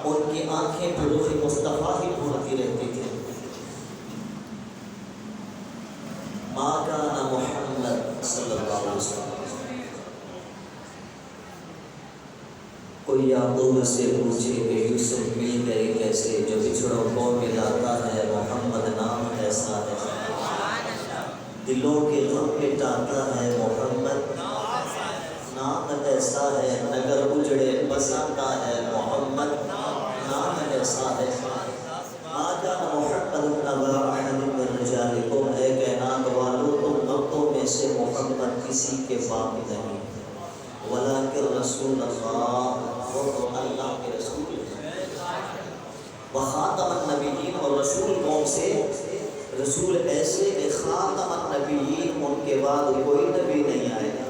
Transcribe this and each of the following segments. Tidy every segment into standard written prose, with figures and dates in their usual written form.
ان کی آنکھیں بھی روح مصطفیٰ ہی ڈھونڈتی رہتی تھی. ما کان محمد صلی اللہ علیہ وسلم. کوئی یعقوب سے پوچھے کہ یوسف مل گئے کیسے، جو بچھڑوں کو ملاتا ہے محمد نام ایسا ہے، دلوں کے غم مٹاتا ہے محمد نام ایسا ہے، نگر اجڑے بساتا ہے محمد نام ایسا ہے. ما کان محمد ابا احد من رجالکم، اے کائنات والو تم مردوں میں سے محمد کسی کے باپ نہیں، ولیکن رسول اللہ، وہ تو اللہ کے رسول ہیں. وخاتم النبیین، اور رسول کون سے؟ رسول ایسے کہ خاتم النبیین، ان کے بعد کوئی نبی نہیں آئے گا.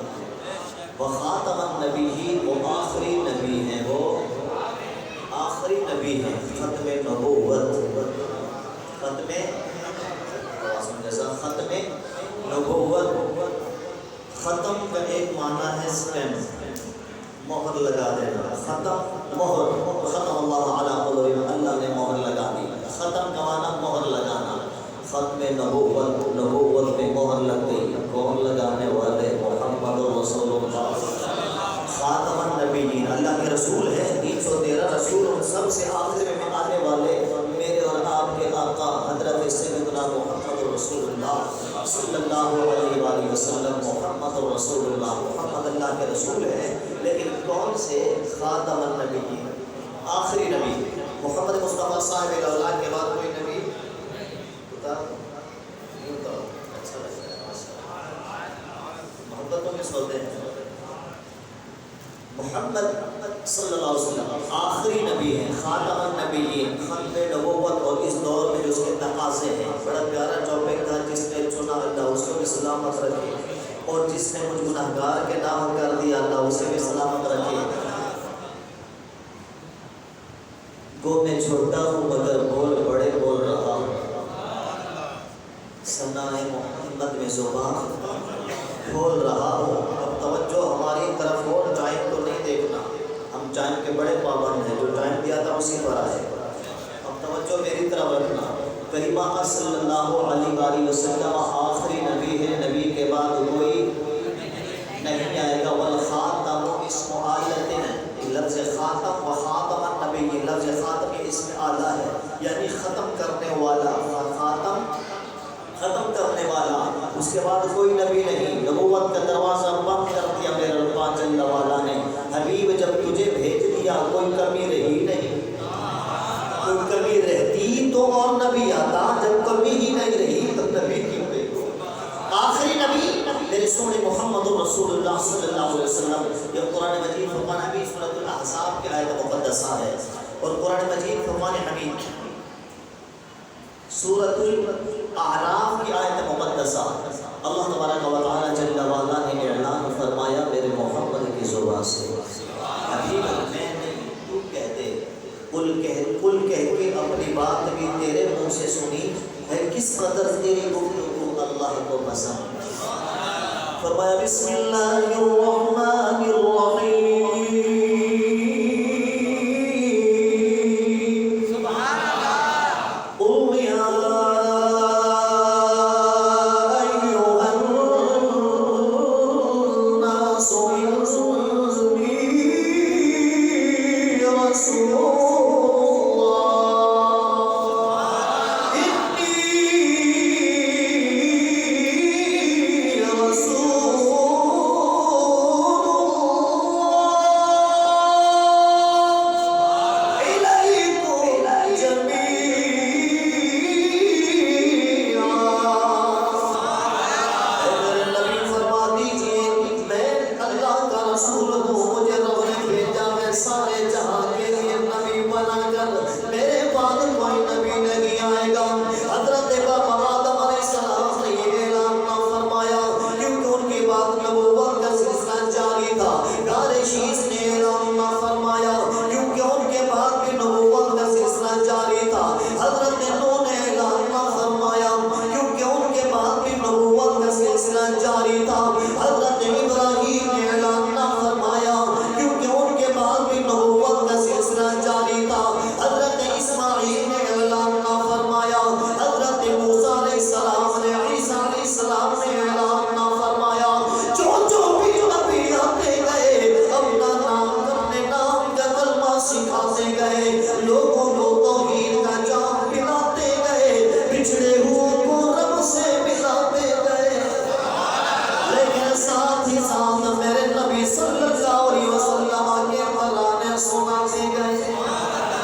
وخاتم النبیین، وہ آخری نبی ہیں، وہ آخری نبی ہیں. ختم نبوت، ختم نبوت. ختم کا ایک معنی ہے اسٹیمپ، مہر لگا دینا. ختم مہر، ختم اللہ علی قلوبہم، اللہ نے مہر لگا دی. ختم کا معنی مہر لگانا. ختم نبوت، نبوت پہ مہر لگ گئی. کون لگانے والے؟ محمد رسول اللہ. خاتم النبیین، اللہ کے رسول ہیں. 313 رسول، ان سب سے آخر میں آنے والے میرے اور آپ کے آقا حضرت سیدنا محمد رسول اللہ صلی اللہ علیہ وآلہ وسلم. محمد رسول اللہ، محمد اللہ کے رسول ہیں. لیکن کون سے؟ خاتم النبیین، آخری نبی. محمد مصطفیٰ صاحب الاولاد کے بعد کوئی نبی ہوتا نہیں ہوتا. اچھا لگتا ہے محبت تو کس ہوتے ہیں. محمد صلی اللہ علیہ وسلم آخری نبی ہیں، خاتم النبیین، ختم نبوت. اور اس دور میں جو اس کے تقاضے ہیں، بڑا پیارا ٹاپک تھا. جس نے چنا اللہ اس کو بھی سلامت رکھے، اور جس نے مجھ گنہگار کے نام کر دیا اللہ اسے بھی سلامت رکھے. گو میں چھوٹا ہوں مگر بول بڑے بول رہا ہوں، ثنائے محمد میں زبان کھول رہا ہوں. اب توجہ ہماری طرف ہو، ٹائم تو نہیں دیکھنا، ہم ٹائم کے بڑے پابند ہیں. جو ٹائم دیا تھا اسی پر آئے. اب توجہ میری طرف رکھنا. کریم آقا صلی اللہ علیہ وآلہ وسلم آخری نبی ہے، نبی کے بعد کوئی نہیں آئے گا. والخاتم اسم آلت ہے، لفظ خاتم و خاتم النبی، لفظ خاتم اسم آلہ ہے، یعنی ختم کرنے والا. خاتم ختم کرنے والا. اس کے بعد کوئی نبی نہیں. نبوت کا دروازہ بند کر دیا میرے رب جل وعلا نے. حبیب جب تجھے بھیج دیا کوئی کمی رہی نہیں. کوئی کمی رہتی تو اور نبی آتا، جب کمی ہی نہیں رہی تو نبی کیوں نہیں. آخری نبی میرے سونے محمد رسول اللہ صلی اللہ علیہ وسلم. یہ قرآن مجید فرقان حمید سورۃ الاحزاب کی آیت مقدسہ ہے. اور قرآن مجید فرقان حمید سورۃ الاعراف کی آیت مقدسہ. اللہ تبارک و تعالی جل وعلا نے اعلان فرمایا میرے محمد کی زبان سے، حبیب میں نہیں تو کہہ دے. قل کہہ کے اپنی بات بھی تیرے منہ سے سنی ہے، کس قدر تیری گفتگو اللہ کو پسند. فرمایا بسم اللہ الرحمن الرحیم، سبحان اللہ. قل یا ایھا الناس انی رسول سکھاتے گئے، لوگوں کو توحید کا جام پلاتے گئے، بچھڑے ہوئے کو رب سے ملاتے گئے، لیکن ساتھ ہی ساتھ میرے نبی صلی اللہ علیہ وسلم کے ترانے سناتے گئے۔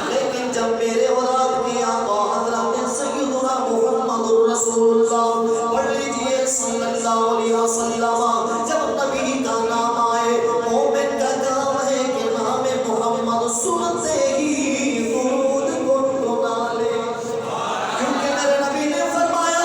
لیکن جب میرے اور آپ کی آقا حضرت سیدنا محمد رسول اللہ، پڑھ لیجئے صلی اللہ علیہ وسلم، جب نبی کا نام آئے، مومن کا کام ہے کہ نام محمد سنتے ہی درود گنگنا لے، کیونکہ میرے نبی نے فرمایا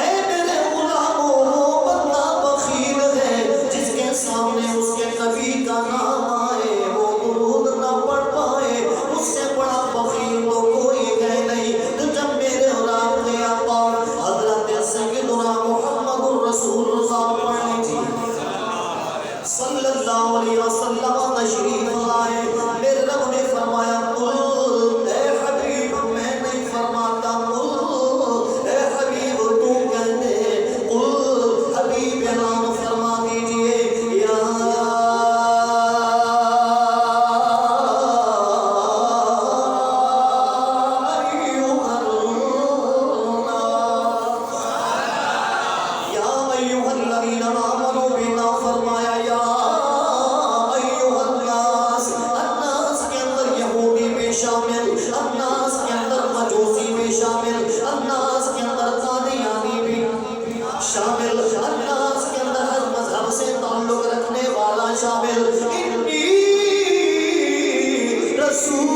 اے میرے غلاموں، وہ بندہ بخیل ہے جس کے سامنے اس کے نبی کا نام آئے وہ درود نہ پڑھ پائے، اس سے بڑا بخیل تو کوئی ہے نہیں۔ تو جب میرے اور آپ کے آقا حضرت سیدنا محمد رسول اللہ پڑھ لیجیے صلی اللہ علیہ وسلم تشریف لائے، میرے رب نے فرمایا قل اے حبیب، میں نہیں فرماتا قل اے حبیب، تو کہتے قل حبیب نام فرما دیجئے یا ایوہ الذین آمنوا بنا فرمایا یا ایوہ الناس، الناس کے اندر یہودی بھی شامل، الناس کے اندر مجوسی بھی شامل، الناس کے اندر قادیانی بھی شامل، الناس کے اندر ہر مذہب سے تعلق رکھنے والا شامل، انی رسول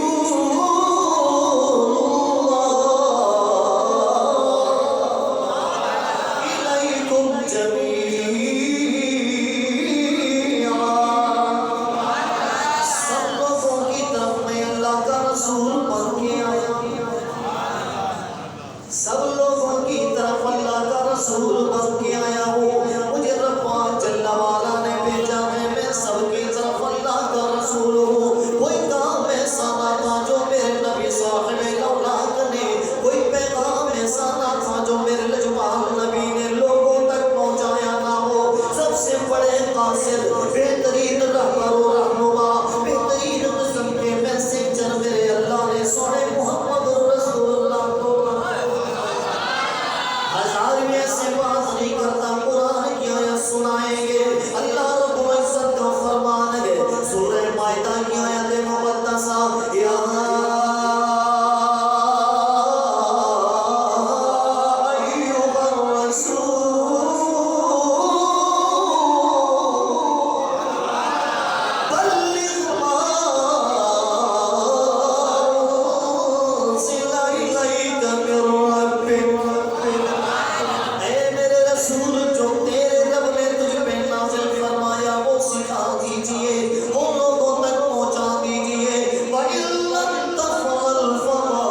الیکم جمیعا، سب لوگوں کی طرف میں اللہ کا رسول بن کے آیا، سب لوگوں کی طرف اللہ کا رسول بن کے آیا ہوں، مجھے رب جل وعلا نے بھیجا ہے، میں سب کی طرف اللہ کا رسول ہوں۔ کوئی کام ایسا نہ تھا جو میرے نبی صاحب لولاک نے، کوئی پیغام ایسا نہ تھا جو میرے لجپال نبی نے لوگوں تک پہنچایا نہ ہو۔ سب سے بڑے قاصد، بہترین رہبر و رہنما، بہترین قسم کے میسنجر میرے اللہ نے سونے محمد رسول اللہ کو ہزار میں سے بات نہیں کرتا، قرآن کی آیت سنائیں گے، اللہ رب العزت کا فرمان ہے، سورہ مائدہ کی آیت مقدسہ یا ایھا الرسول بلغ ما انزل الیک من ربک، اے میرے رسول جو تیرے رب نے تجھ پہ نازل فرمایا وہ سکھا دیجئے، وہ لوگوں تک پہنچا دیجئے، وَإِن لَّمْ تَفْعَلْ فَمَا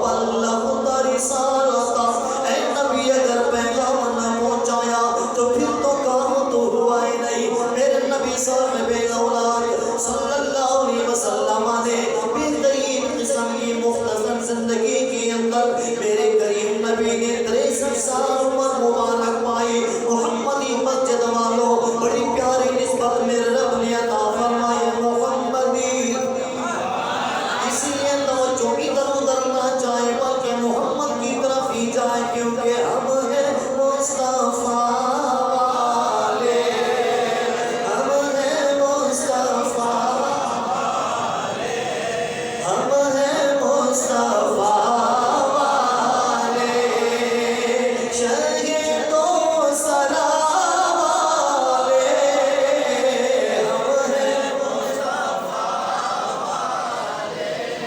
بَلَّغْتَ رِسَالَتَهُ، اے نبی اگر پیغام نہ پہنچایا تو پھر تو کام تو ہوا ہی نہیں۔ میرے نبی صاحب اولاد صلی اللہ علیہ وسلم نے بہترین قسم کی مختصر زندگی کے اندر میرے کریم نبی نے 63 سال عمر مبارک پائی۔ محمدی مسجد والوں بڑی پیاری نسبت میرے رب نے عطا فرمائی محمدی، اسی لیے توجہ ادھر ادھر نہ جائے بلکہ محمد کی طرف ہی جائے، کیونکہ ہم ہیں مصطفیٰ والے، ہم ہیں مصطفیٰ، ہم ہیں مصطفیٰ والے، شہید و سرا والے، ہم ہیں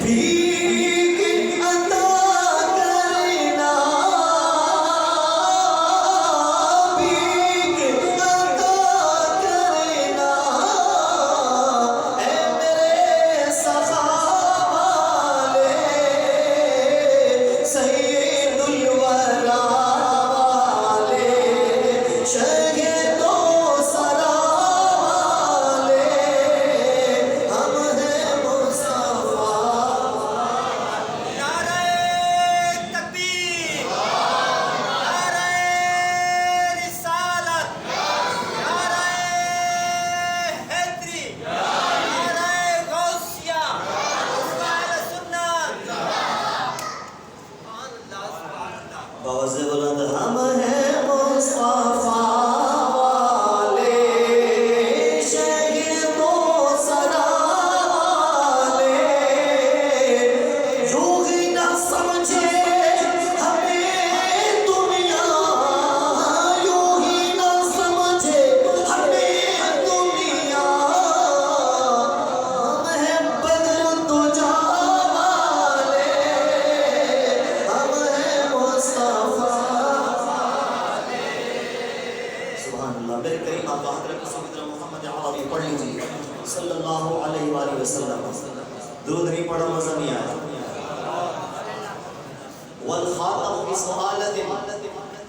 بھیک عطا کرنا، بھیک عطا کرنا، اے میرے سخا والے، سید الورا والے، شہید و سرا والے، ہم ہیں مصطفیٰ درود نہیں پڑھا مزہ نہیں آیا. والخاتم بسؤالۃ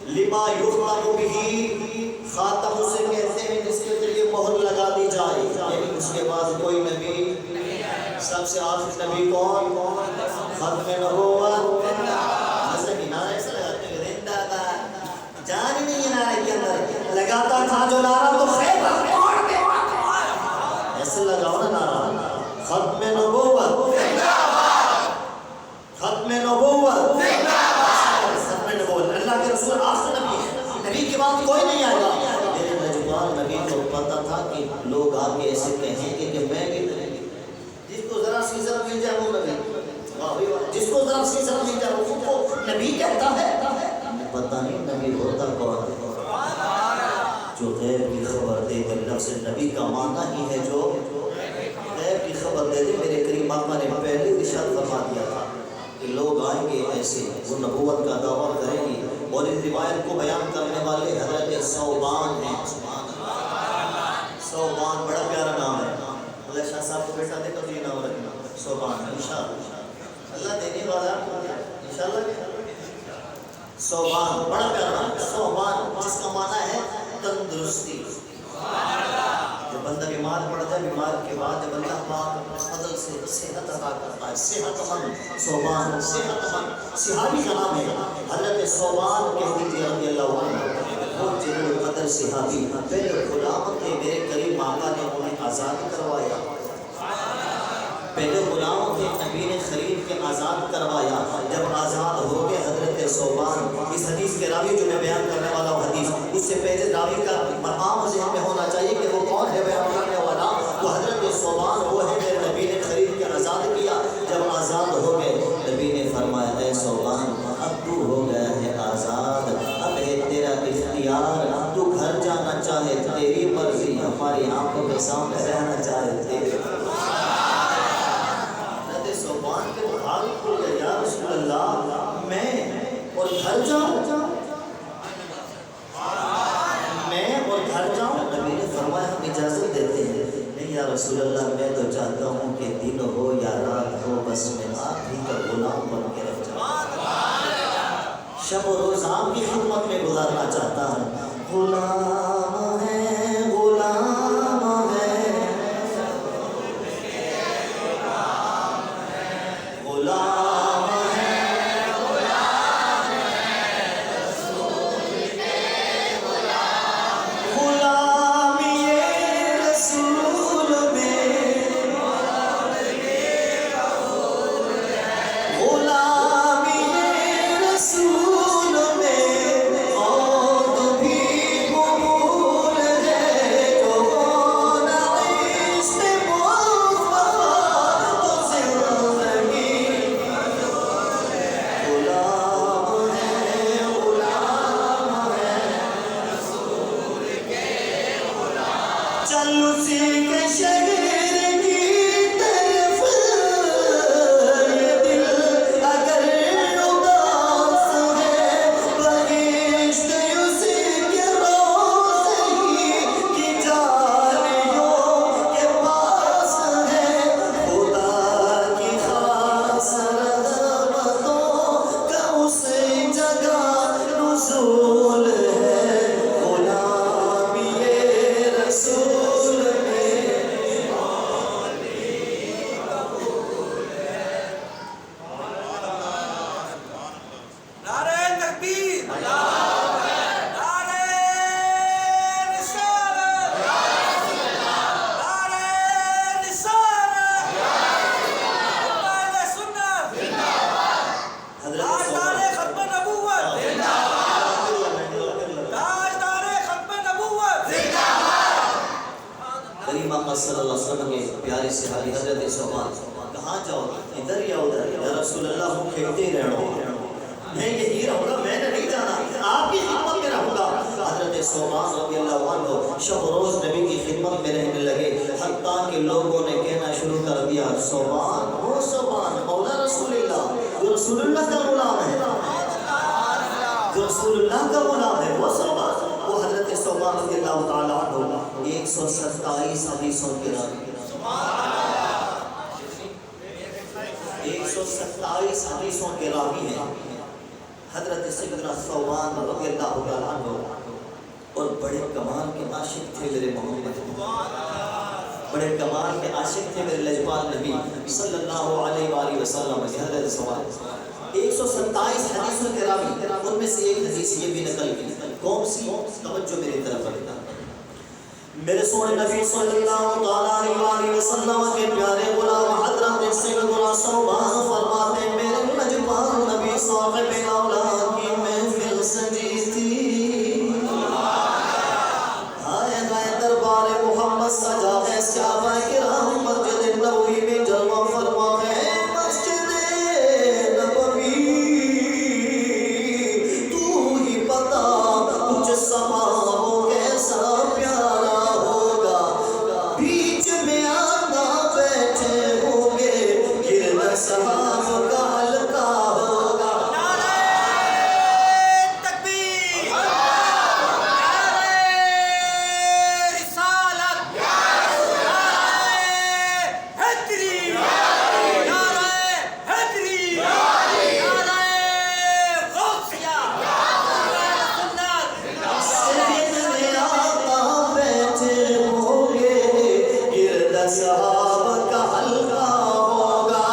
لما یختم بہ، خاتم اسے کہتے ہیں جس کے ذریعے مہر لگا دی جائے، یعنی اس کے بعد کوئی نبی. سب سے آخر نبی کون؟ ختم نبوت. ایسا نہیں نعرہ ایسا لگاتے ہیں زندہ باد، جان ہی نہیں ہے نعرہ کے اندر. لگاتا تھا جو نعرہ تو خیبر ایسے لگاؤ نا نعرہ. ختم نبوت، ختم نبوت، ختم نبوت. اللہ کے رسول آخر نبی ہے، نبی کے بعد کوئی نہیں آئے گا. میرے نجوان نبی کو پتا تھا کہ لوگ آگے ایسے کہیں گے کہ میں بھی جس کو ذرا سی ذرا مل جائے وہ نبی، جس کو ذرا سی ذرا مل جائے وہ نبی کہتا ہے. پتہ نہیں نبی ہوتا کون ہے جو غیب کی خبر دے دے. لفظ نبی کا معنی ہی ہے جو غیب کی خبر دے دے. میرے کریم آقا نے پہلے ارشاد فرما دیا تھا کہ لوگ آئیں گے ایسے، وہ نبوت کا دعویٰ کریں گے. اور اس روایت کو بیان کرنے والے حضرت ثوبان ہیں. ثوبان بڑا پیارا نام ہے. اللہ شاہ صاحب کو بیٹا دے تو یہ نام رکھنا ثوبان، انشاءاللہ اللہ دینے والا انشاءاللہ. ثوبان بڑا پیارا نام ہے. ثوبان جس کا معنی ہے تندرستی. جب بندہ بیمار پڑ جائے، بیمار کے بعد جب اللہ پاک فضل سے صحت عطا کرتا ہے، صحت مند. ثوبان صحت مند صحابی کا نام ہے. حضرت ثوبان کہتی تھی رضی اللہ عنہ، وہ جلیل القدر صحابی پہلے غلام تھے. میرے کریم آقا نے انہیں آزاد کروایا. پہلے غلام تھے، نبی نے خرید کے آزاد کروایا. جب آزاد ہو گئے حضرت ثوبان، اس حدیث کے راوی جو میں بیان کرنے والا ہوں حدیث، اس سے پہلے راوی کا مقام ذہن میں ہونا چاہیے کہ وہ کون ہے بیان کرنے والا. وہ حضرت ثوبان وہ ہے میرے نبی نے خرید کے آزاد کیا. جب آزاد ہو گئے نبی نے فرمایا اے ثوبان اب تو ہو گیا ہے آزاد، اب ہے تیرا اختیار. تو گھر جانا چاہے تیری مرضی، ہماری آنکھوں کے سامنے رہنا چاہے تیری. ثوبان کے حال کھل گیا، یا رسول اللہ میں اور گھر جاؤں، میں اور گھر جاؤں. نبی نے فرمایا ہم اجازت دیتے ہیں. نہیں یا رسول اللہ میں تو چاہتا ہوں کہ دن ہو یا رات ہو بس میں آپ ہی کا غلام بن کے رہ جاؤں. شب و روز آپ کی خدمت میں گزارنا چاہتا ہوں. غلام ہے، غلام ہے، غلام ہے، غلام یہ رسول میں، غلام یہ رسول میں اور بھی قبول ہے. جو ہونا عشق مصطفیٰ تو زندگی غلام ہے، غلام ہے. چل اسی کے شہر کی طرف، یہ دل اگر اداس ہے، بہشت اسی کے روضے کی جالیوں کے پاس ہے. خدا کی خاص رحمتوں کا اس جگہ نزول ہے. غلام یہ رسول میں نعرہ تکبیر، نعرہ رسالت، نعرہ رسالت، اہل سنت، تاجدار ختم نبوت، تاجدار ختم نبوت. کریم آقا صلی اللہ علیہ وسلم کے پیارے صحابی حضرت ثوبان، کہاں جاؤ ادھر یا ادھر؟ یا رسول اللہ ہم کھیلتے ہی رہو، میں یہی رہوں گا، میں نے نہیں جانا، آپ کی خدمت میں رہوں گا. حضرت ثوبان رضی اللہ عنہ شب و روز نبی کی خدمت میں رہنے لگے، حتیٰ کہ لوگوں نے کہنا شروع کر دیا ثوبان، وہ ثوبان مولا رسول اللہ جو رسول اللہ کا غلام ہے، جو رسول اللہ کا غلام ہے وہ ثوبان. وہ حضرت ثوبان رضی اللہ تعالیٰ عنہ 127 حدیثوں کے راوی. 127 حدیثوں کے راوی ہیں حضرت سیدنا ثوبان رضی اللہ تعالیٰ عنہ، اور بڑے کمال کے عاشق تھے میرے محمد، بڑے کمال کے عاشق تھے میرے لجپال نبی صلی اللہ علیہ وآلہ وسلم کے حضرت ثوبان 127 حدیثوں کے راوی، ان میں سے ایک حدیث یہ بھی نقل کی، کون سی؟ توجہ میری طرف رکھنا، میرے سونے نبی صلی اللہ علیہ وآلہ وسلم کے پیارے غلام حضرت سیدنا ثوبان فرماتے میرے لجپال نبی صاحب اولاد کی محفل سجی تھی، آئے گئے دربار محمد سجا ہے، صحابہ کرام مسجد نبوی میں جلوہ فرما ہے، مسجد نبوی تو ہی بتا کچھ سما ہو کیسا پیارا ہوگا، بیچ میں آنا بیٹھے ہوں گے گرد صحاب کا حلقہ ہوگا۔ نعرہ تکبیر، نعرہ رسالت، نعرہ حیدری، نعرہ حیدری، نعرہ غوثیہ، نعرہ سنت۔ سیدنا آقا بیٹھے ہوں گے گرد صحاب کا حلقہ ہوگا،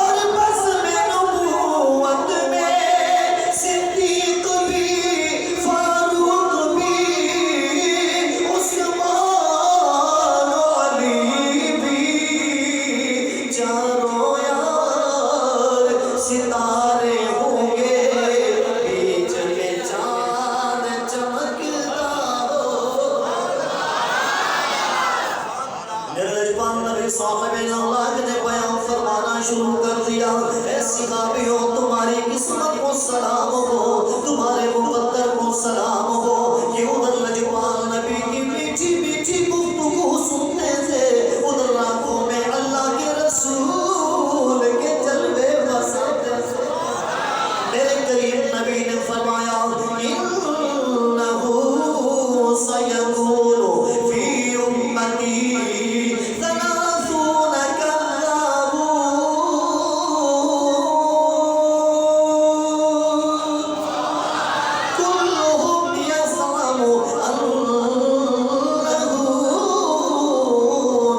اور بزم نبوت میں صدیق بھی، فاروق بھی، عثمان و علی بھی، چاروں یار ستارے ہوں گے، بیچ میں چاند چمکتا ہوگا۔ میرے لجپال نبی صاحب اللہ نے بیان فرمانا شروع کر دیا، اے صحابیوں تمہاری قسمت کو سلام ہو، تمہارے مقدر کو سلام ہو، یہ ادھر لجپال نبی کی میٹھی میٹھی گفتگو سنتے تھے، ادھر آنکھوں میں اللہ کے رسول کے جلوے بستے تھے۔ میرے کریم نبی نے فرمایا انہو سیکون فی امتی ثلاثون کذابون، کلہم یزعم انہو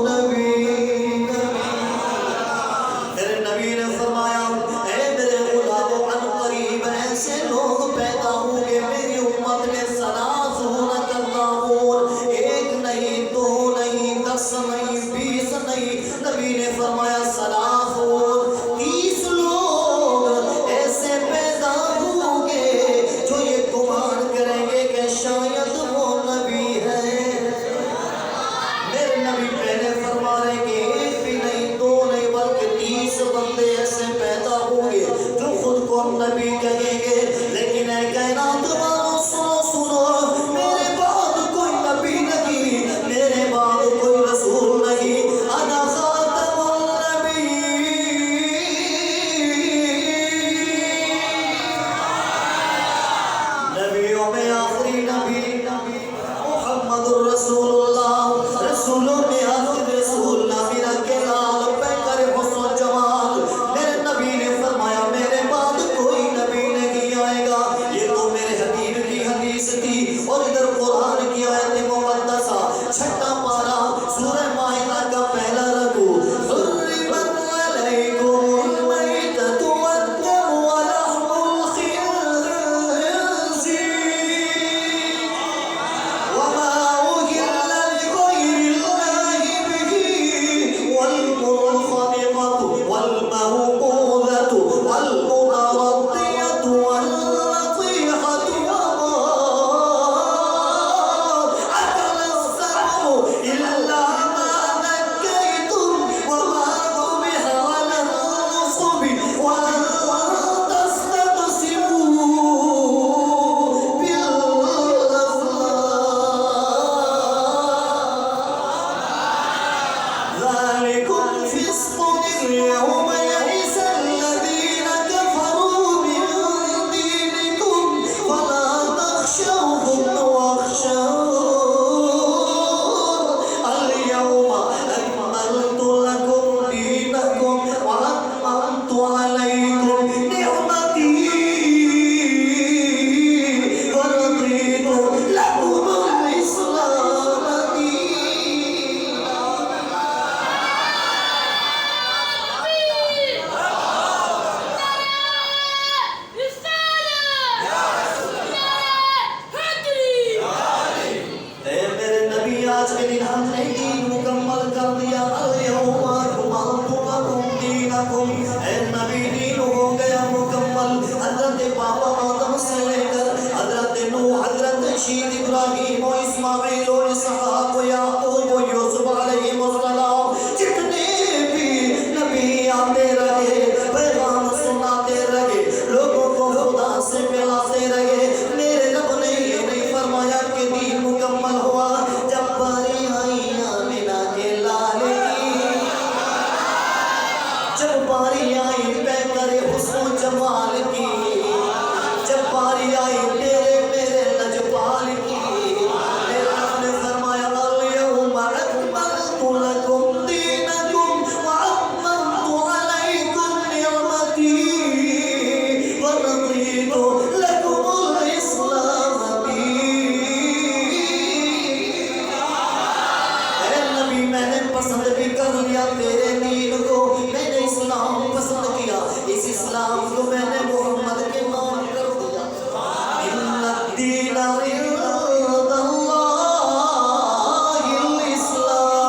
نبی۔ میرے نبی نے فرمایا اے میرے غلاموں عن قریب ایسے لوگ پیدا ہوں گے میری امت میں ثلاثون کذابون، ایک نہیں، دو نہیں، 10 نہیں، 20 نہیں، نبی نے فرمایا ثلاثون، 30 لوگ ایسے پیدا ہوں گے جو یہ گمان کریں گے کہ شاید وہ نبی ہے۔ میرے نبی پہلے فرما رہے کہ ایک بھی نہیں، دو نہیں، بلکہ 30 بندے ایسے پیدا ہوں گے جو خود کو نبی کہیں گے، لیکن اے کائنات والوں سنو سنو، میرے بعد کوئی نبی نہیں، میرے بعد کوئی رسول نہیں، انا خاتم النبی، نبیوں میں آخری نبی محمد الرسول اللہ، رسولوں میں آخر رسول، نبی کے لال پہ کر حسن و جمال۔ میرے نبی نے فرمایا میرے بعد کوئی نبی نہیں آئے گا، یہ تو میرے حبیب کی حدیث تھی، اور ادھر قرآن کی آیت مقدسہ 6 پارہ سورہ مائدہ کا پہلا رکوع، حرمت علیکم المیتۃ والدم ولحم الخنزیر وما أهل لغير الله به، والمنخنقة والموقوذة والمتردية والنطيحة وما أكل السبع إلا ما ذكيتم وما ذبح على النصب وأن تستقسموا ذلكم فسق، اليوم يئس الذين كفروا من دينكم فلا تخشوهم واخشون، اليوم أكملت لكم دينكم وأتممت علیکم نعمتی ورضیت لکم الاسلام دینا. اے میرے نبی آج کے دن ہم نے دین مکمل کر دیا. الیوم اکملت لکم دینکم. اے نبی دین ہو گیا مکمل. حضرت بابا آدم سے لے کر حضرت نوح، حضرت شید ابراہیم و اسماعیل و اسحاق و یعقوب و یوسف علیہ السلام جتنے بھی نبی آتے رہے، پیغام سناتے رہے، لوگوں کو خدا سے ملاتے رہے. میرے رب نے یہ نہیں فرمایا کہ دین مکمل ہوا جب باری آئی آمنہ کے لال کی، جب باری آئی پیکر حسن و جمال کی، جب باری آئی میرے لجپال کی. میرے رب نے فرمایا الیوم اکملت لکم دینکم واتممت علیکم نعمتی ورضیت لکم الاسلام دینا. اے نبی میں نے پسند بھی کر لیا تیرے دین کو، میں نے اسلام پسند کیا، اس اسلام کو میں نے محمد کے نام کر دیا. ان الدین عند اللہ الاسلام.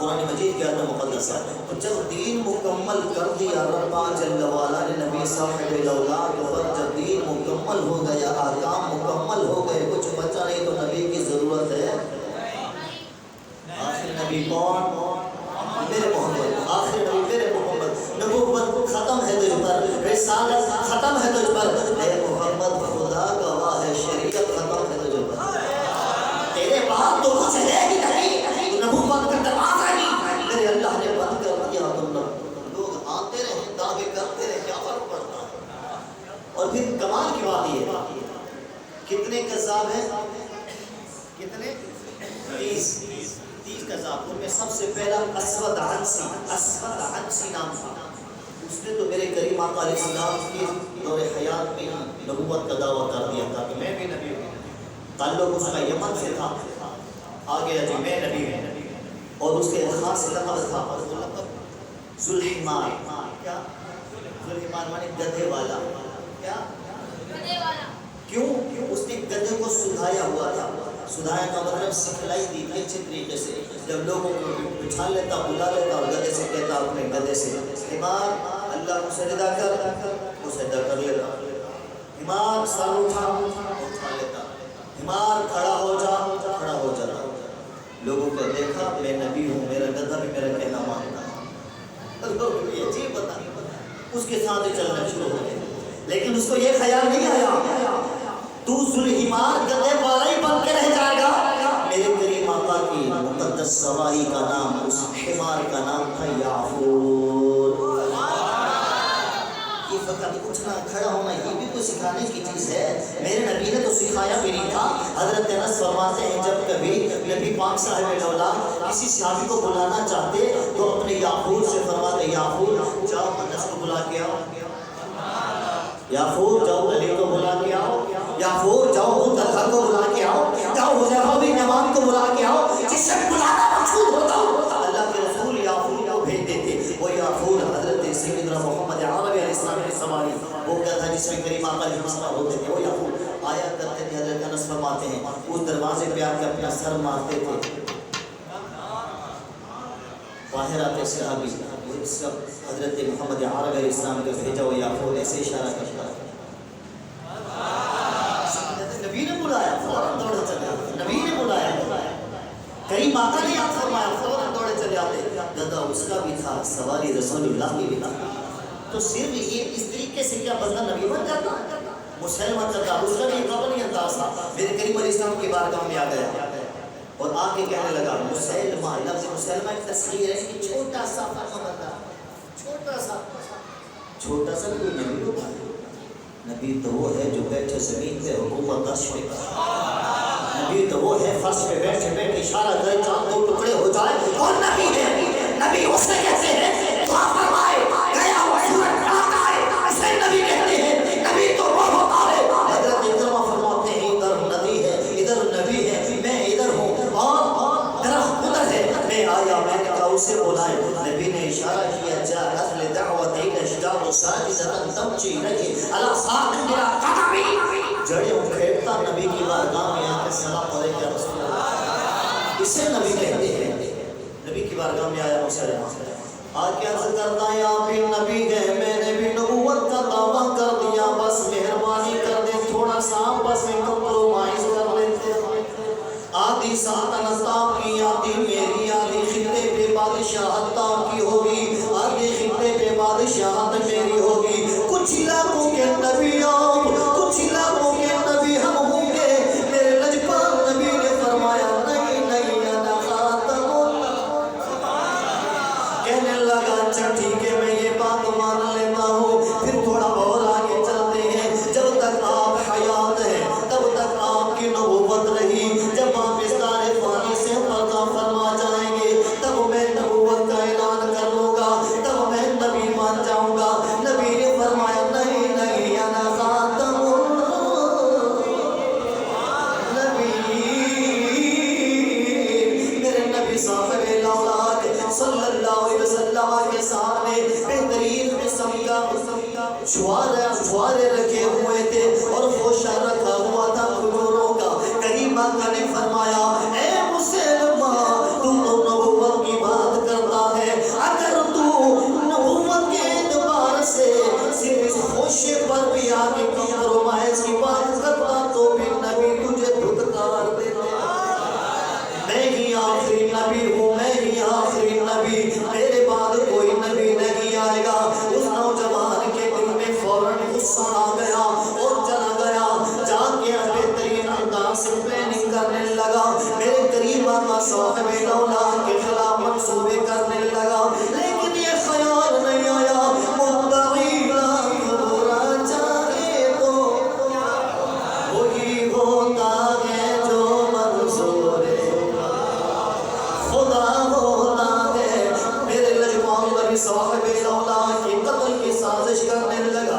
قرآن مجید کے اندر مقدس ہے. تو جب دین مکمل کر دیا رب جل وعلا نے نبی صاحب الاولاد پر، جب دین مکمل ہو گیا، احکام مکمل ہو گئے، کچھ بچا نہیں تو نبی کی ضرورت ہے. آخر نبی کون؟ میرے محمد. آخر نبی میرے محمد. نبوت ختم ہے تجھ پر، رسالت ختم ہے تجھ پر. اے محمد خدا گواہ ہے، شریعت ختم ہے تجھ پر. تیرے بعد تو کچھ ہے ہی نہیں. نبوت کا دروازہ نہیں میرے اللہ نے بند کر دیا. لوگ آتے رہے، دعوے کرتے رہے، کیا فرق پڑتا ہے؟ اور پھر کمال کی بات یہ ہے، کتنے کذاب ہیں؟ کتنے؟ 30 کذاب. ان میں سب سے پہلا اسود عنسی نام تھا. اس نے تو میرے کریم آقا علیہ السلام کی دور حیات میں نبوت کا دعویٰ کر دیا تھا کہ میں بھی نبی ہوں. تعلق اس کا یمن سے تھا. آگے جی میں نبی ہوں. اور اس کے خاص لقب تھا، اور وہ لقب ذوالحمار. کیا؟ ذوالحمار مانے گدھے والا. کیا؟ گدھے والا. کیوں؟ اس نے گدھے کو سدھایا ہوا تھا. سدھایا کا مطلب سکھلائی دی تھی اچھے طریقے سے. جب لوگوں کو بچھا لیتا، بلا لیتا، اور گدھے سے کہتا اپنے گدھے سے حمار اللہ کو سجدہ کر، وہ سجدہ کر لیتا. حمار سر اٹھا لیتا. حمار کھڑا ہو جا، کھڑا ہو جاتا. لوگوں کو دیکھا میں نبی ہوں، میرا گدھا بھی میرا کہنا مانتا ہے. لوگ یہ عجیب بتا اس کے ساتھ ہی چلنا شروع ہو گئے. لیکن اس کو یہ خیال نہیں آیا تو ذوالحمار گدھے والا ہی بن کے رہ جائے گا. میرے کریم آقا کی مقدس سواری کا نام، اس حمار کا نام تھا یافور. یہ فقط اٹھنا کھڑا ہونا یہ بھی تو سکھانے کی چیز ہے. میرے نبی نے تو سکھایا بھی نہیں تھا. حضرت انس فرماتے ہیں جب کبھی نبی پاک صاحب الاولاد کسی صحابی کو بلانا چاہتے تو اپنے یافور سے فرماتے یافور جاؤ انس کو بلا کے آؤ، یافور جاؤ علی کو بلا کے آؤ، یافور جاؤ طلحہ کو بلا کے آؤ، جاؤ حذیفہ بن یمان کو بلا کے آؤ. جس سے بلانا مقصود ہوتا اللہ کے رسول یافور کو بھیج دیتے. وہ یافور حضرت سیدنا محمد عربی علیہ السلام کی سواری، وہ کیا تھا جس میں کریم آقا علیہ السلام ہوتے تھے، وہ یافور آیا کرتے تھے. حضرت انس فرماتے ہیں اس دروازے پہ آ کے اپنا سر مارتے تھے. باہر آتے صحابی سب حضرت محمد عربی علیہ السلام کو بھیجا. وہ یافور ایسے اشارہ کرتا ہے. نبی نے بلایا فوراً دوڑے چلے آتے. نبی نے بلایا کریم آقا نے یاد فرمایا فوراً دوڑے چلے آتے. گدھا اس کا بھی تھا، سواری رسول اللہ کی بھی تھا. تو صرف یہ اس طریقے سے کیا بندہ نبی بن جاتا؟ مسلمان کرتا اس کا بھی قابل انداز تھا. میرے کریم علیہ السلام کی بارگاہ میں آ گیا اور آ کے کہنے لگا مسلمہ. لفظ مسلمہ ایک تصغیر ہے کہ چھوٹا سا بندہ، چھوٹا سا کوئی نبی ہوتا ہے. نبی تو وہ ہے جو بیٹھے زمین پہ حکومت عرش پہ. نبی تو وہ ہے فرش پہ بیٹھے بیٹھے اشارہ کرے چاند دو ٹکڑے ہو جائے اور نبی ہے. نبی اسے کہتے ہیں دعا فرمائے گیا ہوا سورج ڈالتا ہے اسے نبی کہتے ہیں نبی تو وہ ہوتا ہے حضرت اکرمہ فرماتے ہیں ادھر ندی ہے ادھر نبی ہے میں ادھر ہوں اور درخت ادھر ہے میں آیا میں نے کہا اسے بلائے نبی نے اشارہ کیا جا اہل دعوت الاشجار ساجدۃ تمشی رہی علی ساق میرا قدمی جڑیں اکھیڑتا نبی کی بارگاہ میں آ کے سلام علیکم یا رسول اللہ اسے نبی کہتے ہیں نبی کی بارگاہ میں آیا مسلم آج کیا عرض کرتا ہے آپ بھی نبی ہے میں نے بھی نبوت کا دعویٰ کر دیا بس مہربانی کر دیں تھوڑا سا بس میں کمپرومائز کر لیتے آدھی سلطنت آپ کی آدھی میری آدھی خطے پہ بادشاہت آپ کی ہوگی آدھی خطے پہ بادشاہت میری ہوگی کچھ علاقوں کے نبی آپ کچھ علاقوں کے نبی ہم ہوں گے میرے لجپال نبی نے فرمایا نہیں نہیں انا خاتم کہنے لگا اچھا ٹھیک ہے میں یہ بات مان لیتا ہوں پھر تھوڑا اور آگے چلتے ہیں جب تک آپ حیات ہیں تب تک آپ کی نبوت رہی جب آپ اس دار فانی سے پردہ فرما جائیں گے تب میں نبوت کا اعلان کر لوں گا تب میں نبی مان جاؤں گا نبی نے فرمایا نہیں نہیں انا خاتم نبی میرے نبی صاحب الاولاد صلی اللہ علیہ وسلم کے سامنے بہترین قسم کا چھوارے رکھے ہوئے تھے اور خوشہ رکھا ہوا تھا کھجوروں کا کریم آقا نے فرمایا اے مسلمہ تو نبوت کی بات کرتا ہے اگر تو نبوت کے اعتبار سے صرف اس خوشے پر بھی آگے کمپرومائز کی بات کرتا تو بھی نبی تجھے دھتکار دیتے میں ہی آخری نبی ہوں میں ہی آخری نبی میرے بعد کوئی نبی نہیں آئے گا اس نوجوان کے دل میں فوراً غصہ آ گیا اور چلا گیا جا کے بہترین انداز سے پلاننگ کرنے لگا میرے قریب آقا صاحب الاولاد کے خلاف منصوبے کرنے لگا لیکن یہ خیال نہیں آیا مدعی لاکھ برا چاہے تو وہی ہوتا ہے جو منصور خدا ہوتا ہے میرے لجپال نبی صاحب الاولاد کی قتل کی سازش کرنے لگا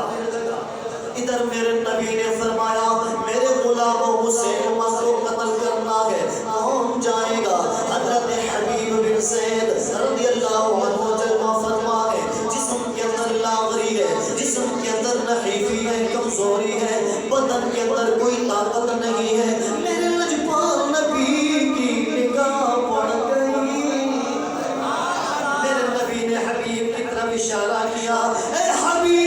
ادھر میرے نبی نے فرمایا میرے غلاموں مسلمہ کو قتل کرنا ہے کون جائے گا حضرت حبیب بن زید رضی اللہ عنہ جلوہ فرما ہے جسم کے اندر لاغری ہے جسم کے اندر نحیفی ہے کمزوری ہے بدن کے اندر کوئی طاقت نہیں ہے میرے لجپال نبی کی نگاہ پڑ گئی میرے نبی نے حبیب کی طرف اشارہ کیا اے حبیب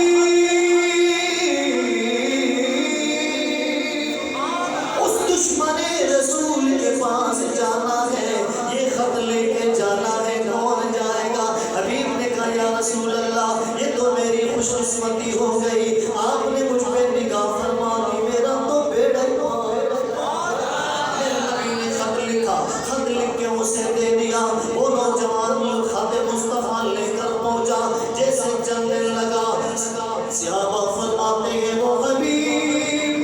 اس دشمن رسول کے پاس جانا ہے یہ خط لے کے جانا ہے کون جائے گا حبیب نے کہا یا رسول اللہ یہ تو میری خوش قسمتی ہو گئی آپ نے مجھ پہ نگاہ فرما دی میرا تو بیڑا میرے نبی نے خط لکھا خط لکھ کے اسے دے دیا وہ نوجوان خط مصطفیٰ لے کر پہنچا جیسے چلنے لگا صحابہ فرماتے ہیں وہ حبیب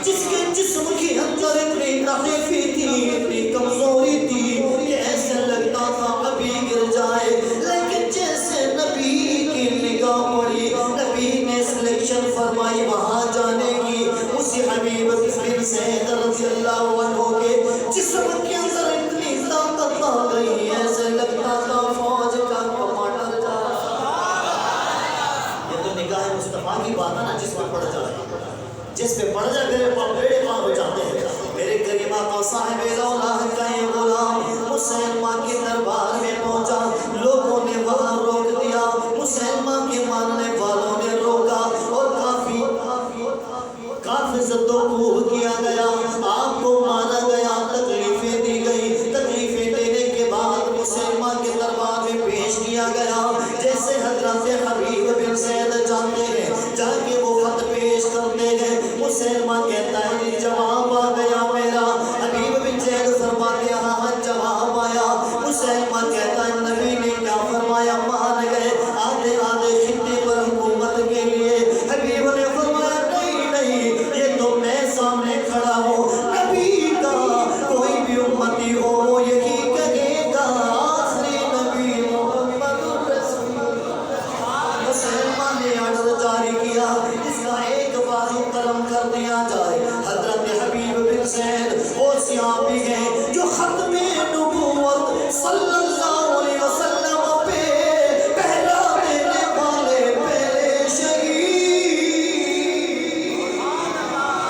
جس کے جسم کی اندر اتنی نحیفی تھی اتنی کمزوری تھی کہ ایسے لگتا تھا ابھی گر جائے لیکن جیسے نبی کی نگاہ پڑی نبی نے سلیکشن فرمائی وہاں جانے کی اسی حبیب بن زید رضی اللہ عنہ کے جسم کے اندر اتنی طاقت آ گئی ایسے لگتا تھا فوج کا کمانڈر جا یہ تو نگاہ مصطفیٰ کی بات ہے نا جس پر پڑ جائے جس پہ پڑ جائے میرے پاؤں بیڑے پاؤں ہو جاتے ہیں میرے کریم آقا صاحب الاولاد کا یہ غلام مسلمہ کے دربار میں پہنچا لوگوں نے وہاں روک دیا مسلمہ کے ماننے والوں نے روکا اور کافی زد و کوب کیا گیا آپ کو مارا گیا تکلیفیں دی گئی تکلیفیں دینے کے بعد مسلمہ کے دربار میں پیش کیا گیا جیسے حضرت حبیب بن زید جانتے ہیں جا کے وہ خط پیش کرتے ہیں مسلمہ کہتا ہے جواب آ گیا میرا حبیب بن زید فرماتے ہاں جواب آیا مسلمہ کہتا ہے نبی نے کیا فرمایا مان گئے آدھے آدھے خطے پر حکومت کے لیے حبیب نے فرمایا نہیں نہیں یہ تو میں سامنے کھڑا ہوں نبی کا کوئی بھی امتی ہو وہ یہی کہے گا آخری نبی محمد رسول صحابی ہیں جو ختم نبوت صلی اللہ علیہ وسلم پہ پہلا دینے والے پہلے شہید.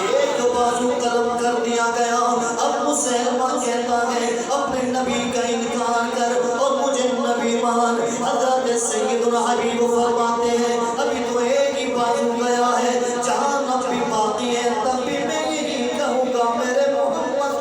ایک بازو قلم کر دیا گیا. اب مسلمہ کہتا ہے اپنے نبی کا انکار کر اور مجھے نبی مان. حضرت سیدنا حبیب فرماتے ہیں ابھی تو ایک ہی بازو گیا ہے, جہاں نبی باقی ہے تب بھی میں یہی کہوں گا میرے محمد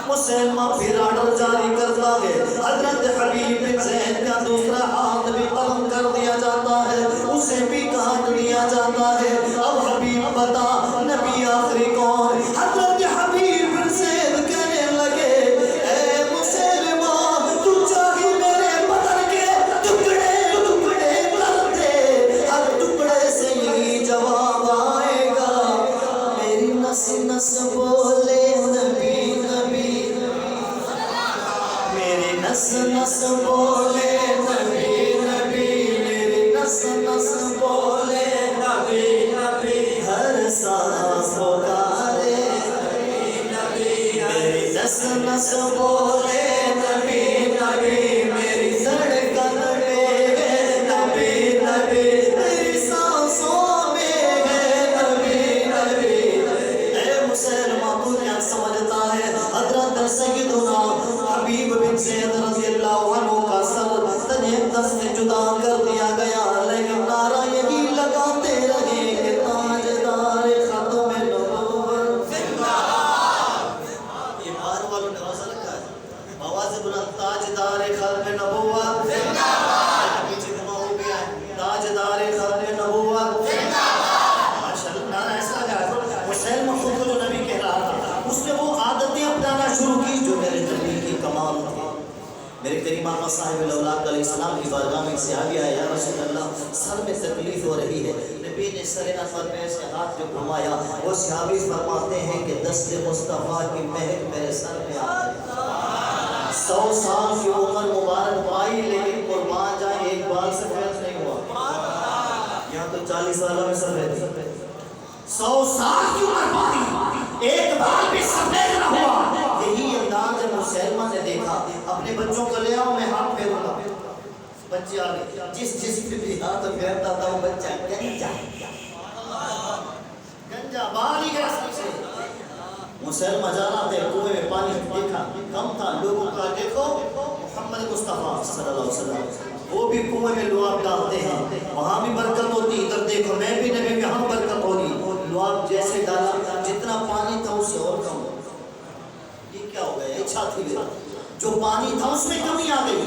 مسلمہ پھر آرڈر جاری کرتا ہے. حضرت حبیب بن زید کا دوسرا ہاتھ بھی قلم کر دیا جاتا ہے, اسے بھی کاٹ دیا جاتا ہے. اب حبیب بتا نبی آخری کون؟ حضرت حبیب بن زید کہنے لگے اے مسلمہ تو چاہی میرے بدن کے ٹکڑے ٹکڑے کر دے, ہر ٹکڑے سے یہی جواب آئے گا میری نس نس بولے نبی نبی, میری نس نس بولے نبی نبی, میری نس نس بولے نبی نبی, ہر سانس پکارے نبی نبی, میری نس نس بولے نبی نبی, میری دھڑکن میں ہے نبی نبی, میری سانسوں میں ہے نبی نبی. اے مسلمہ تو کیا سمجھتا ہے حضرت سیدنا حبیب بن زید رضی اللہ عنہ کا سر تنہیں دس سے جدا کر دیا گیا, لیکن نعرہ یہی لگاتے رہے کہ تاجدار ختم نبوت زندہ باد. یہ باہر والوں نے روزہ رکھا ہے, آواز بلند تاجدار ختم نبوت زندہ باد. پیچھے جمع ہو گیا ہے تاجدار ختم نبوت زندہ باد. ماشاءاللہ نعرہ ایسا لگا ہے. مسلمہ خود کو جو نبی کہہ رہا تھا اس نے وہ عادتیں اپنانا شروع کی جو میرے نبی کی کمال تھی. میرے کریم آقا صاحب الاولاد علیہ السلام کی بارگاہ میں ایک صحابی آیا, یا رسول اللہ سر میں تکلیف ہو رہی ہے. نبی نے سر انور میں سے ہاتھ جو گھمایا, وہ صحابی فرماتے ہیں کہ دست مصطفیٰ کی مہک میرے سر میں آ گئی. 100 سال کی عمر مبارک پائی لیکن قربان جائیں ایک بال سے فیض نہیں ہوا. یہاں تو 40 سالوں میں سر رہتی, 100 سال کی عمر پائی ایک بال بھی سفید نہ ہوا. یہی انداز جب مسلمہ نے دیکھا اپنے بچوں کو لے آؤ میں ہاتھ پھیروں گا, بچے آ گئے. جس پہ بھی ہاتھ پھیرتا تھا وہ بچہ گنجا باہر ہی گیا سب سے. مسلمہ جانا تھے کنویں میں پانی دیکھا کم تھا, لوگوں کا دیکھو محمد مصطفیٰ صلی اللہ علیہ وسلم وہ بھی کنویں میں لعاب ڈالتے ہیں, وہاں بھی برکت ہوتی. ادھر دیکھو میں بھی نبی میں ہم برکت ہوگی. لعاب جیسے ڈالا جتنا پانی تھا اس سے اور کم. یہ کیا ہو گیا؟ اچھا تھی جو پانی تھا اس میں کمی آ گئی.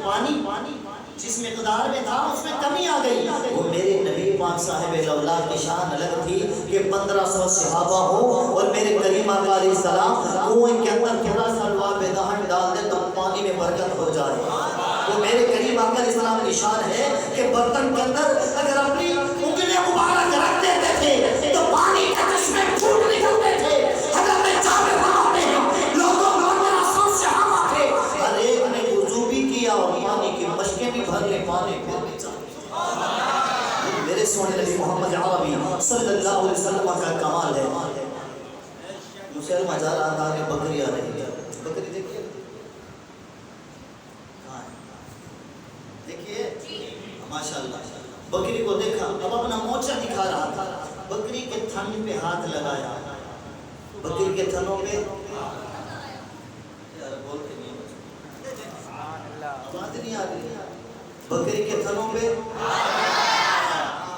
پانی جس مقدار میں تھا اس میں کمی آ گئی. وہ میرے نبی پاک صاحب الاولاد کی شان الگ تھی کہ 1500 صحابہ ہو اور میرے کریم آقا علیہ السلام کنویں کے اندر تھوڑا سا لعاب دہن ڈال دے تو پانی میں برکت ہو جائے. وہ میرے کریم آقا علیہ السلام کی شان ہے کہ برتن کے اندر اگر اپنی انگلیاں مبارک رکھ دیتے تھے تو پانی کے چشمے پھوٹ نکلتے تھے. حضرت جابر فرماتے ہیں لوگوں میرا سب صحابہ تھے, ہر ایک نے وضو بھی کیا اور پانی کی مشکیں بھی بھر لے, پانی پھر بھی چاہتے. میرے سونے نبی محمد عربی صلی اللہ علیہ وسلم کا کمال ہے. مسلمہ جا رہا تھا کہ بکری آ رہی ہے. بکری دیکھیے دیکھیے ماشاءاللہ بکری کو دیکھا. اب اپنا موچا دکھا رہا تھا, بکری کے تھن پہ ہاتھ لگایا. بکری کے تھنوں پہ یار بولتے نہیں, آواز نہیں آ رہی. بکری کے تھنوں پہ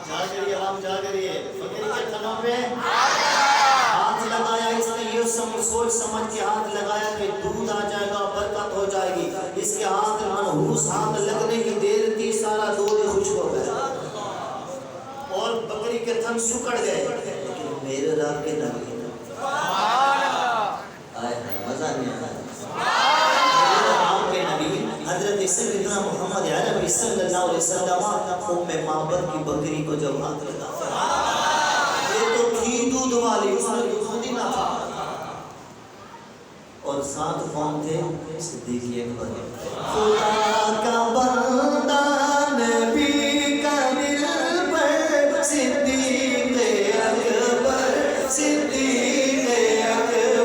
جا کریے, عوام جا کریے. بکری کے تھنوں پہ ہاتھ لگایا. اس نے یہ سوچ سمجھ کے ہاتھ لگایا کہ دودھ آ جائے گا, برکت ہو جائے گی. اس کے ہاتھ منحوس ہاتھ لگنے کی دیر تھی, سارا دودھ خشک ہو گیا اور بکری کے تھن سکڑ گئے. لیکن میرے رب کے نبی مزہ نہیں آیا. حضرت سیدنا محمد عربی صلی اللہ علیہ وسلم ام معبد کی بکری کو جب ہاتھ لگا, یہ تو تھی دودھ والی, اس میں دودھ ہی نہ تھا. اور ساتھ کون تھے؟ صدیق اکبر. خدا کا بندہ نبی کا دلبر صدیق اکبر, صدیق اکبر.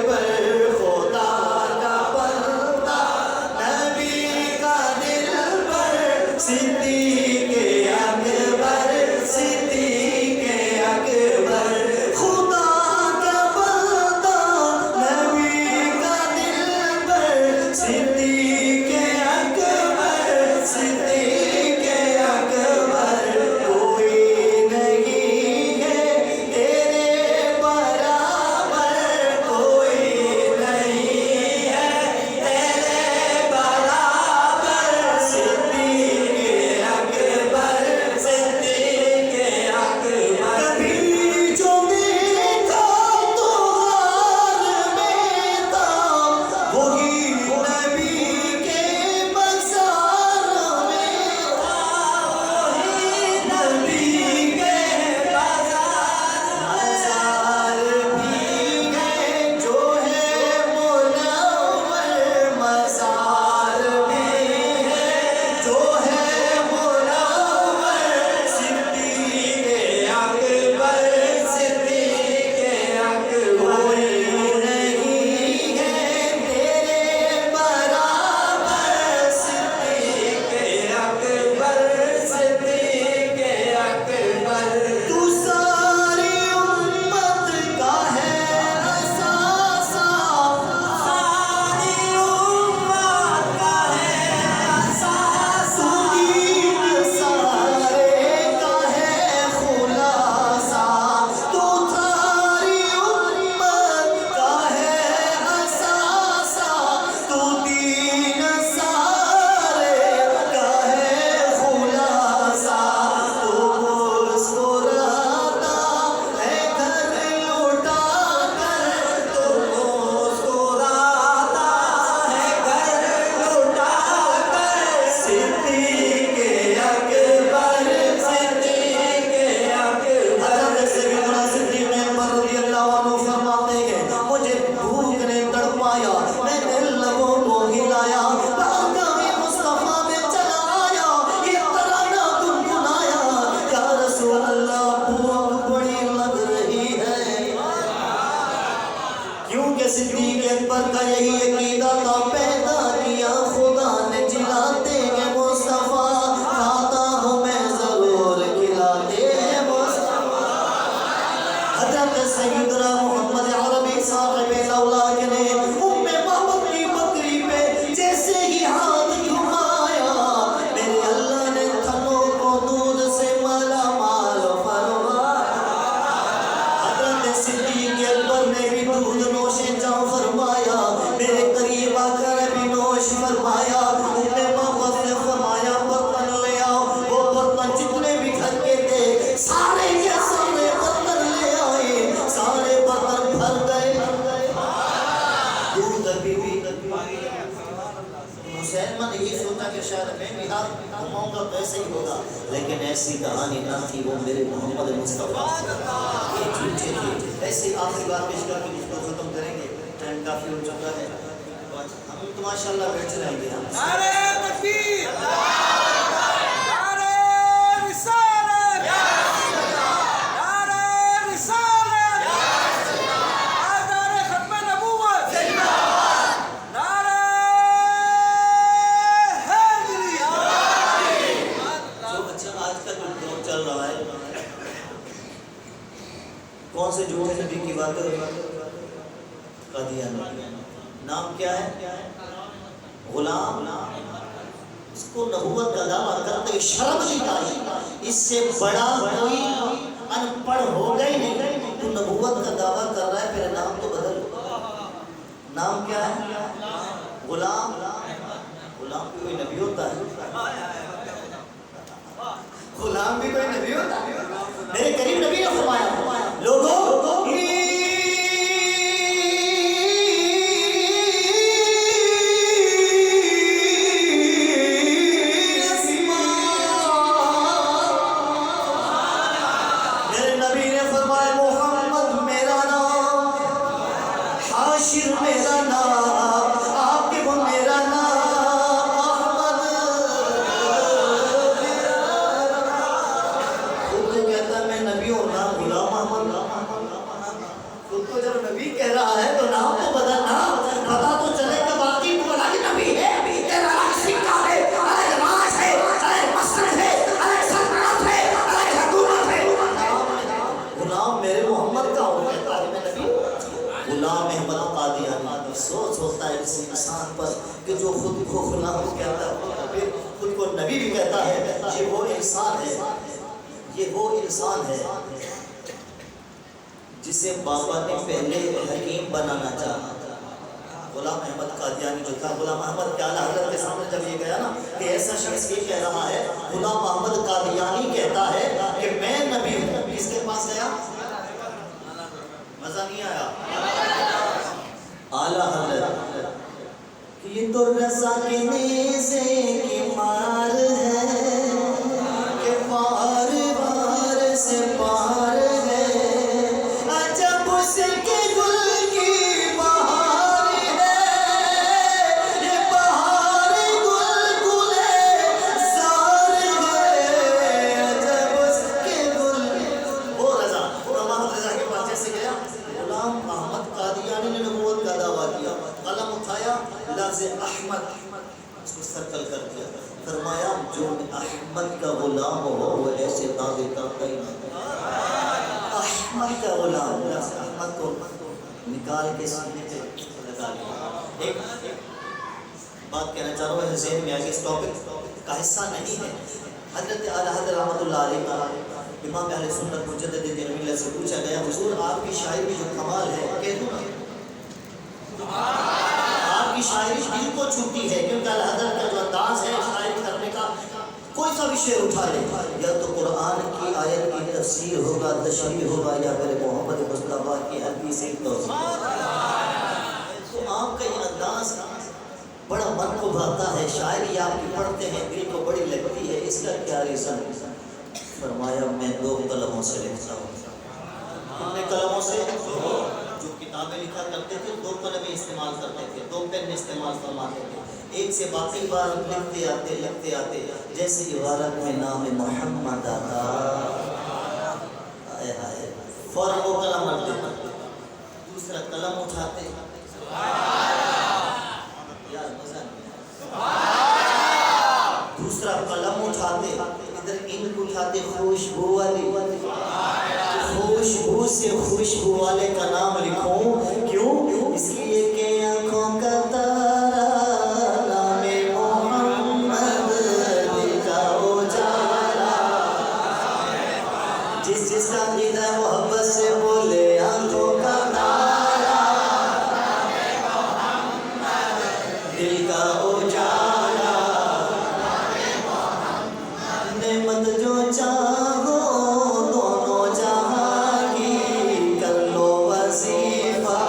سوچا کہ شاید میں بھی ہاتھ گھماؤں گا تو ایسے ہی ہوگا، لیکن ایسی کہانی نہ تھی، وہ میرے محمد مصطفیٰ یہ جھوٹے تھے۔ ایسی آخری بات پیش کر کے اس کو ختم کریں گے، ٹائم کافی ہو چکا ہے، ہم تو ماشاءاللہ بیٹھ رہیں گے۔ ہم نعرہ تکبیر، نعرہ رسالت، نعرہ رسالت، آذان ختم نبوت، نعرہ حیدری۔ جو اچھا آج کا جو دور چل رہا ہے، کون سے جھوٹے نبی کی بات قادیانی، نام کیا ہے؟ غلام۔ اس کو نبوت کا دعویٰ کرتے شرم نہیں آئی، اس سے بڑا کوئی ان پڑھ ہو گئی نہیں، تو نبوت کا دعویٰ کر رہا ہے، میرا نام تو بدل۔ نام کیا ہے؟ غلام۔ غلام بھی کوئی نبی ہوتا ہے؟ غلام بھی کوئی نبی ہوتا ہے؟ میرے قریب نبی نے فرمایا لوگوں افسوس ہوتا ہے اس انسان پر کہ جو خود کو غلام کہتا ہے، پھر خود کو نبی بھی کہتا ہے۔ یہ وہ انسان ہے، یہ وہ انسان ہے جسے بابا نے پہلے حکیم بنانا چاہا۔ غلام احمد قادیانی جو تھا، غلام احمد کے اعلیٰ حضرت کے سامنے جب یہ گیا نا کہ ایسا شخص یہ کہہ رہا ہے، غلام احمد قادیانی کہتا ہے کہ میں نبی ہوں، کس کے پاس گیا؟ مزہ نہیں آیا؟ اعلیٰ حضرت یہ تو رضا کے نیزے کی مار ہے کہ پار بار سے پار ہے، عجب اس کے گل کی بہار ہے، یہ بہار گل گلے زار ہے، عجب اس کے گل۔ وہ رضا، غلام رضا کے پاس جیسے گیا، غلام احمد قادیانی نے نبوت کا دعویٰ کیا، قلم اٹھایا، لفظ احمد اس کو سرکل کر دیا، فرمایا جو احمد کا غلام ہو وہ ایسے دعوے کرتا ہی نہیں۔ احمد کا غلام، لفظ احمد کو نکال کے سینے پہ لگا لیا۔ ایک بات کہنا چاہ رہا ہوں، ذہن میں آگے اس ٹاپک کا حصہ نہیں ہے۔ حضرت اعلیٰ حضرت رحمۃ اللہ علیہ کا امام اہل سنت مجدد دین ملت سے پوچھا گیا، حضور آپ کی شاعری جو کمال ہے، کہہ دوں نا آپ کی شاعری دل کو چھوتی ہے، کیونکہ اعلیٰ حضرت کا جو انداز ہے شاعری کرنے کا، کوئی سا بھی شعر اٹھا لے، یا تو قرآن کی آیت کی تفسیر ہوگا، تشریح ہوگا، یا پھر محمد مصطفیٰ کی حدیث سے توضیح۔ تو آپ کا یہ انداز بڑا من کو بھاتا ہے، شاعری آپ کی پڑھتے ہیں دل کو بڑی لگتی ہے، اس کا کیا ریزن؟ فرمایا میں دو قلموں سے لکھتا ہوں۔ کتنے قلموں سے؟ جو کتابیں لکھا کرتے تھے دو قلمیں استعمال کرتے تھے، دو پین استعمال فرماتے تھے، ایک سے باقی بار لکھتے آتے جیسے عبارت میں نام محمد آتا، آئے ہائے فوراً وہ قلم رکھ دیتے، دوسرا قلم اٹھاتے، دوسرا قلم اٹھاتے، ادھر انک اٹھاتے، خوشبو والی، خوشبو سے خوشبو والے کا نام لکھوں، کیوں؟ اس لیے کہ آنکھوں کا تارا نام محمد کا اجالا، جس کا عقیدہ محبت سے بولے آنکھوں کا تارا دل کا اجالا، نعمت جو چاہو دونوں جہاں کی کر لو وظیفہ،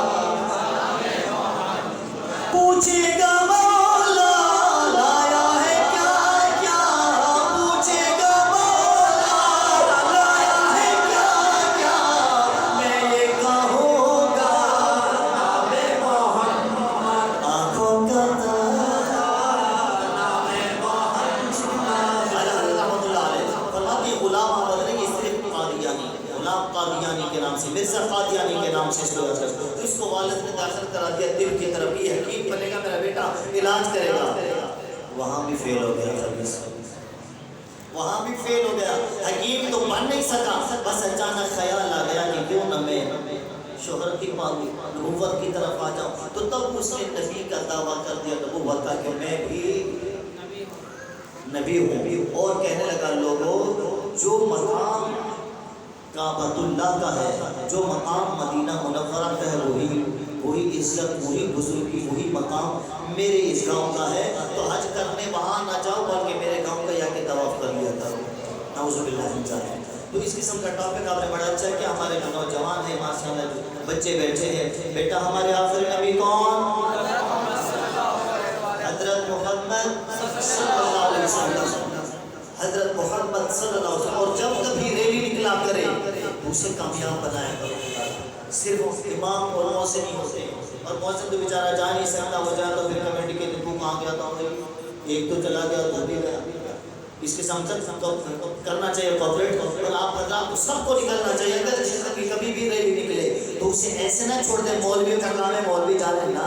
مرزا قادیانی کے نام سے اس کو یاد کرتے ہیں. اس کو والد نے داخل کرا دیا دل کی طرف، یہ حکیم بنے گا میرا بیٹا، علاج کرے گا. وہاں بھی فیل ہو گیا خبیث، وہاں بھی فیل ہو گیا. حکیم تو بن نہیں سکا. بس اچانک خیال آ گیا کہ کیوں نہ میں شہرت کی نبوت کی طرف آ جاؤں. تو تب اس نے نبی کا دعویٰ کر دیا، نبوت کا، کہ میں بھی نبی ہوں. اور کہنے لگا لوگوں، جو مقام کعبۃ اللہ کا ہے، جو مقام مدینہ منورہ کا ہے، وہی عزت، وہی بزرگی، وہی مقام میرے اس گاؤں کا ہے. تو حج کرنے وہاں نہ جاؤ بلکہ میرے گاؤں کا یا کے طواف کر لیا کرو. نعوذ باللہ من ذالک. تو اس قسم کا ٹاپک آپ نے بڑا اچھا کیا. ہمارے جو نوجوان ہیں ماشاءاللہ بچے بیٹھے ہیں، بیٹا ہمارے آخری نبی کون؟ حضرت محمد صلی اللہ علیہ وسلم. حضرت محمد صلی اللہ علیہ وسلم. اور جب کبھی ریلی نکلا کرے اسے کامیاب بنایا کرو. صرف امام اور مؤذن نہیں ہوتے، اور مؤذن تو بیچارہ جا نہیں سکتا، ہو جائے تو پھر کمیٹی کے دن کہاں گیا تھا، ایک تو چلا گیا تو بھی گیا. اس کے سمجھ کرنا چاہیے کوپریٹ، اور آپ حضرات کو سب کو نکلنا چاہیے. اگر کبھی بھی ریلی نکلے تو اسے ایسے نہ چھوڑ دیں مولوی کا کام ہے مولوی جانے، نہ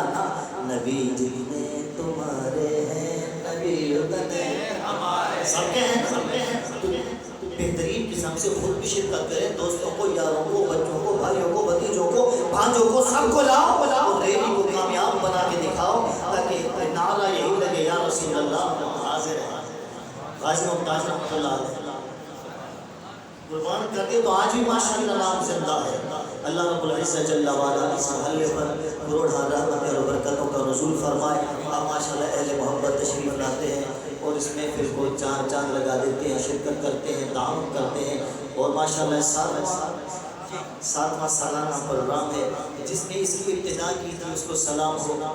نبی جتنے تمہارے ہیں نبی اتنے ہمارے. سب کے ہیں، سب کے ہیں. بہترین قسم سے خود بھی شرکت کریں، دوستوں کو، یاروں کو، بچوں کو، بھائیوں کو، بھتیجوں کو، بھانجوں کو، سب کو لاؤ اور ریلی کو کامیاب بنا کے دکھاؤ، تاکہ نعرہ یہی لگے یا رسول اللہ حاضر ہے. غازی ممتاز رحمۃ اللہ علیہ قربان کرتے تو آج بھی ماشاءاللہ نام زندہ ہے. اللہ رب العزت جل وعلا اس محلے پر کروڑ رحمت اور برکتوں کا نزول فرمائے. آپ ماشاءاللہ اہل محبت تشریف لاتے ہیں اور اس میں پھر وہ چاند لگا دیتے ہیں، شرکت کرتے ہیں، تعاون کرتے ہیں. اور ماشاءاللہ ساتواں سالانہ پروگرام ہے. جس نے اس کی ابتدا کی تھی اس کو سلام ہوگا،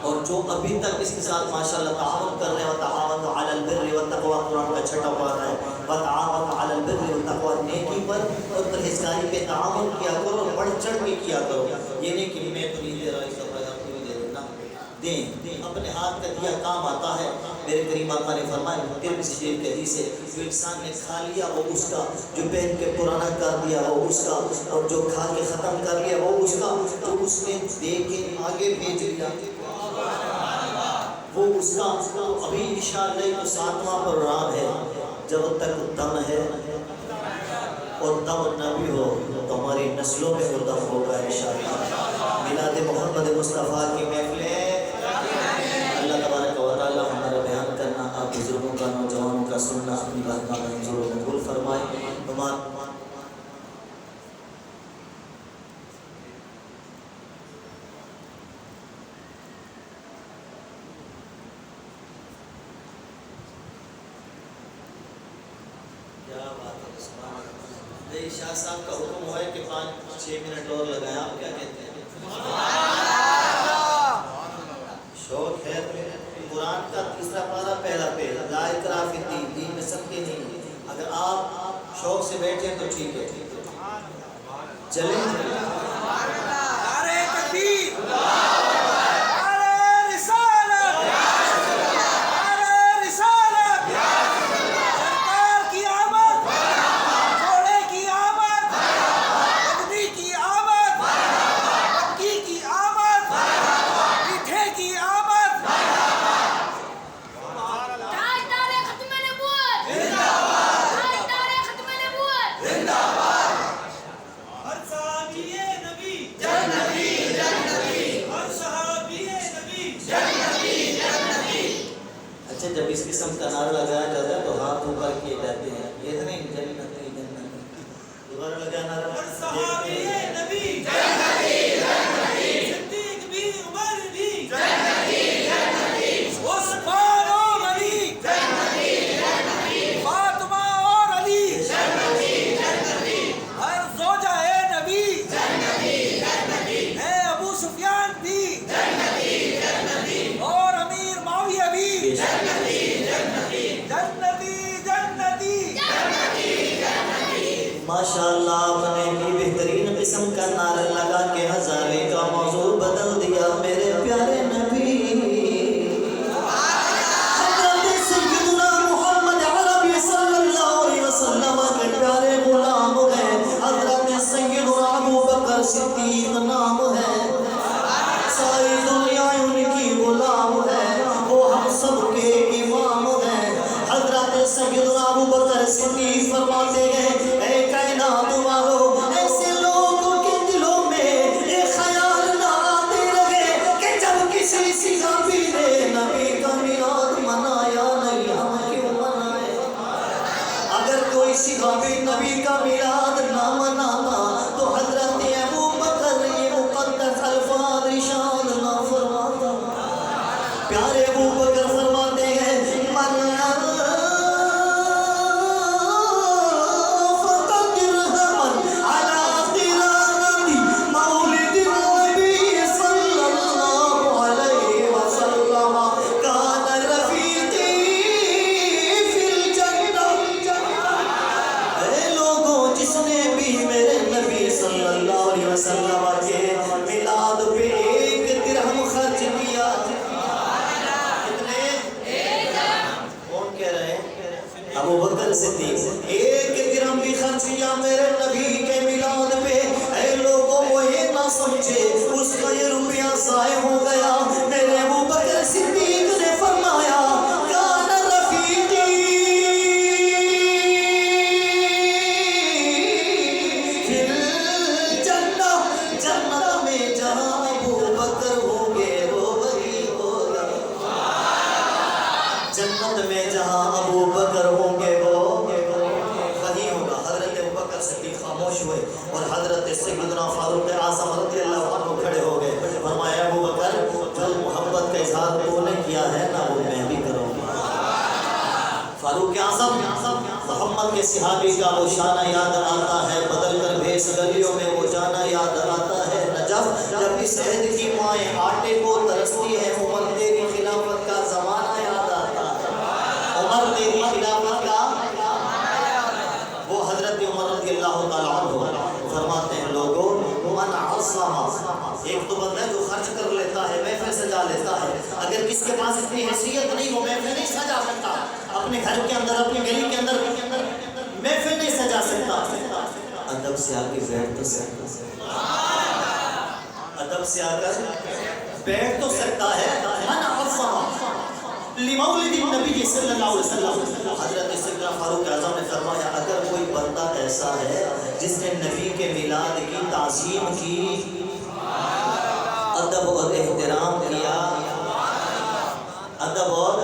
اور جو ابھی تک اس کے ساتھ ماشاءاللہ تعاون کر رہے ہیں. وتعاونوا علی البر والتقوی، قرآن کا چھٹا پارہ ہے. وتعاونوا علی البر والتقوی، نیکی پر اور پرہیزگاری پہ تعاون کیا کرو اور بڑھ چڑھ کے کیا کرو. یہ نہیں کہ میں تو نہیں دے رہا، اس دفعہ آپ کو بھی دے دینا. دیں، اپنے ہاتھ کا دیا کام آتا ہے. میرے کریم آقا نے فرمایا، ترمذی شریف کی حدیث ہے، جو انسان نے کھا لیا وہ اس کا، جو پہن کے پرانا کر دیا وہ اس کا، اور جو کھا کے ختم کر لیا وہ اس کا، جو اس نے دے کے آگے بھیج لیا وہ اس کا. ابھی انشاءاللہ یہ تو ساتواں پروگرام ہے. جب تک دم ہے اور دم نہ بھی ہو تو ہماری نسلوں میں وہ دم ہوگا انشاءاللہ. میلاد محمد مصطفیٰ کی محفل ہے. اللہ تبارک و تعالی ہمارا بیان کرنا، آپ بزرگوں کا، نوجوانوں کا سننا اپنی بات کا منظور و قبول فرمائے. شاہ صاحب کا حکم ہوا ہے کہ 5-6 منٹ اور لگائیں. آپ کیا کہتے ہیں؟ شوق ہے. قرآن کا تیسرا پارہ پہلا پہلا، لا اکراہ فی الدین، دین میں سب کے نہیں. اگر آپ شوق سے بیٹھے تو ٹھیک ہے، چلیں. نعرہ تکبیر، نعرہ رسالت، نعرہ رسالت، سرکار کی آمد، گھوڑے کی آمد، مدنی کی آمد، مکی کی آمد، میٹھے کی آمد. تاجدار ختم نبوت زندہ باد، تاجدار ختم نبوت زندہ باد. ہر صحابی نبی جنتی جنتی، ہر صحابی نبی جنتی جنتی. اچھا، جب اس قسم کا نعرہ لگایا جاتا ہے تو ہاتھ اوپر کیے جاتے ہیں. یہ نہیں جنتی جنتی، دوبارہ لگایا نعرہ. ہر صحابی نبی جنتی جنتی، صدیق بھی، عمر بھی جنتی جنتی، عثمان اور علی جنتی جنتی، فاطمہ اور علی جنتی جنتی، ہر زوجہ نبی جنتی جنتی، ہے. ابو سفیان بھی جنتی جنتی، اور امیر معاویہ بھی جنتی جنتی، جنتی جنتی. ماشاءاللہ آپ نے بھی بہترین قسم کا نعرہ لگا کے ہزارے کا موضوع بدل دیا. میرے پیارے نبی حضرت سیدنا محمد عربی صلی اللہ علیہ وسلم کے پیارے غلام ہیں. حضرت سیدنا حضرت سیدنا ابو بکر صدیق فرماتے ہیں اے کائنات والو ایسے لوگوں کے دلوں میں یہ خیال نہ آتے رہے کہ جب کسی صحابی نے نبی کا میلاد منایا نہیں ہم کیوں منائے. اگر کوئی صحابی نبی کا میلاد نہ مناتا تو حضرت ابو بکر یہ مقدس الفاظ ارشاد نہ فرماتا. پیارے ابو بکر فرماتے ہیں من ابو بکر صدیق ایک درہم بھی خرچ کیا میرے نبی کے میلاد پہ. اے لوگوں وہ یہ نہ سمجھے اس کا یہ روپیہ ضائع ہو گیا. میرے ابو بکر صدیق نے فرمایا کان رفیقی فی الجنہ, جنت میں جہاں ابو بکر ہوں گے وہ وہی ہوگا. جنت میں جہاں ابو بکر ہوں گے وہ وہی ہوگا. حضرت ابو بکر صدیق خاموش ہوئے اور حضرت سیدنا فاروق اعظم رضی اللہ عنہ کھڑے ہو گئے. فرمایا ابو بکر جو محبت کا اظہار تو نے کیا ہے نا وہ میں بھی کروں گا. فاروق اعظم محمد کے صحابی کا وہ شانہ یاد آتا ہے, بدل کر بھیس گلیوں میں وہ جانا یاد آتا ہے. نجف جب اس عہد کی مائیں آٹے کو ترستی ہے عمر تیری خلافت کا زمانہ یاد آتا ہے. عمر تیری خلافت کا وہ حضرت عمر رضی اللہ تعالیٰ عنہ فرماتے ہیں لوگوں من عظم, ایک تو بندہ جو خرچ کر لیتا ہے محفل سجا لیتا ہے. اگر کس کے پاس اتنی حیثیت نہیں وہ محفل نہیں سجا سکتا, اپنے گھر کے اندر اپنی گلی کے اندر محفل نہیں سجا سکتا. ادب سے آ کے بیٹھ تو سکتا, ادب سے آ کر بیٹھ تو سکتا ہے. من عظم لمولد النبی صلی اللہ علیہ وسلم. حضرت سیدنا فاروق اعظم نے فرمایا اگر کوئی بندہ ایسا ہے جس نے نبی کے میلاد کی تعظیم کی, ادب اور احترام کیا, ادب اور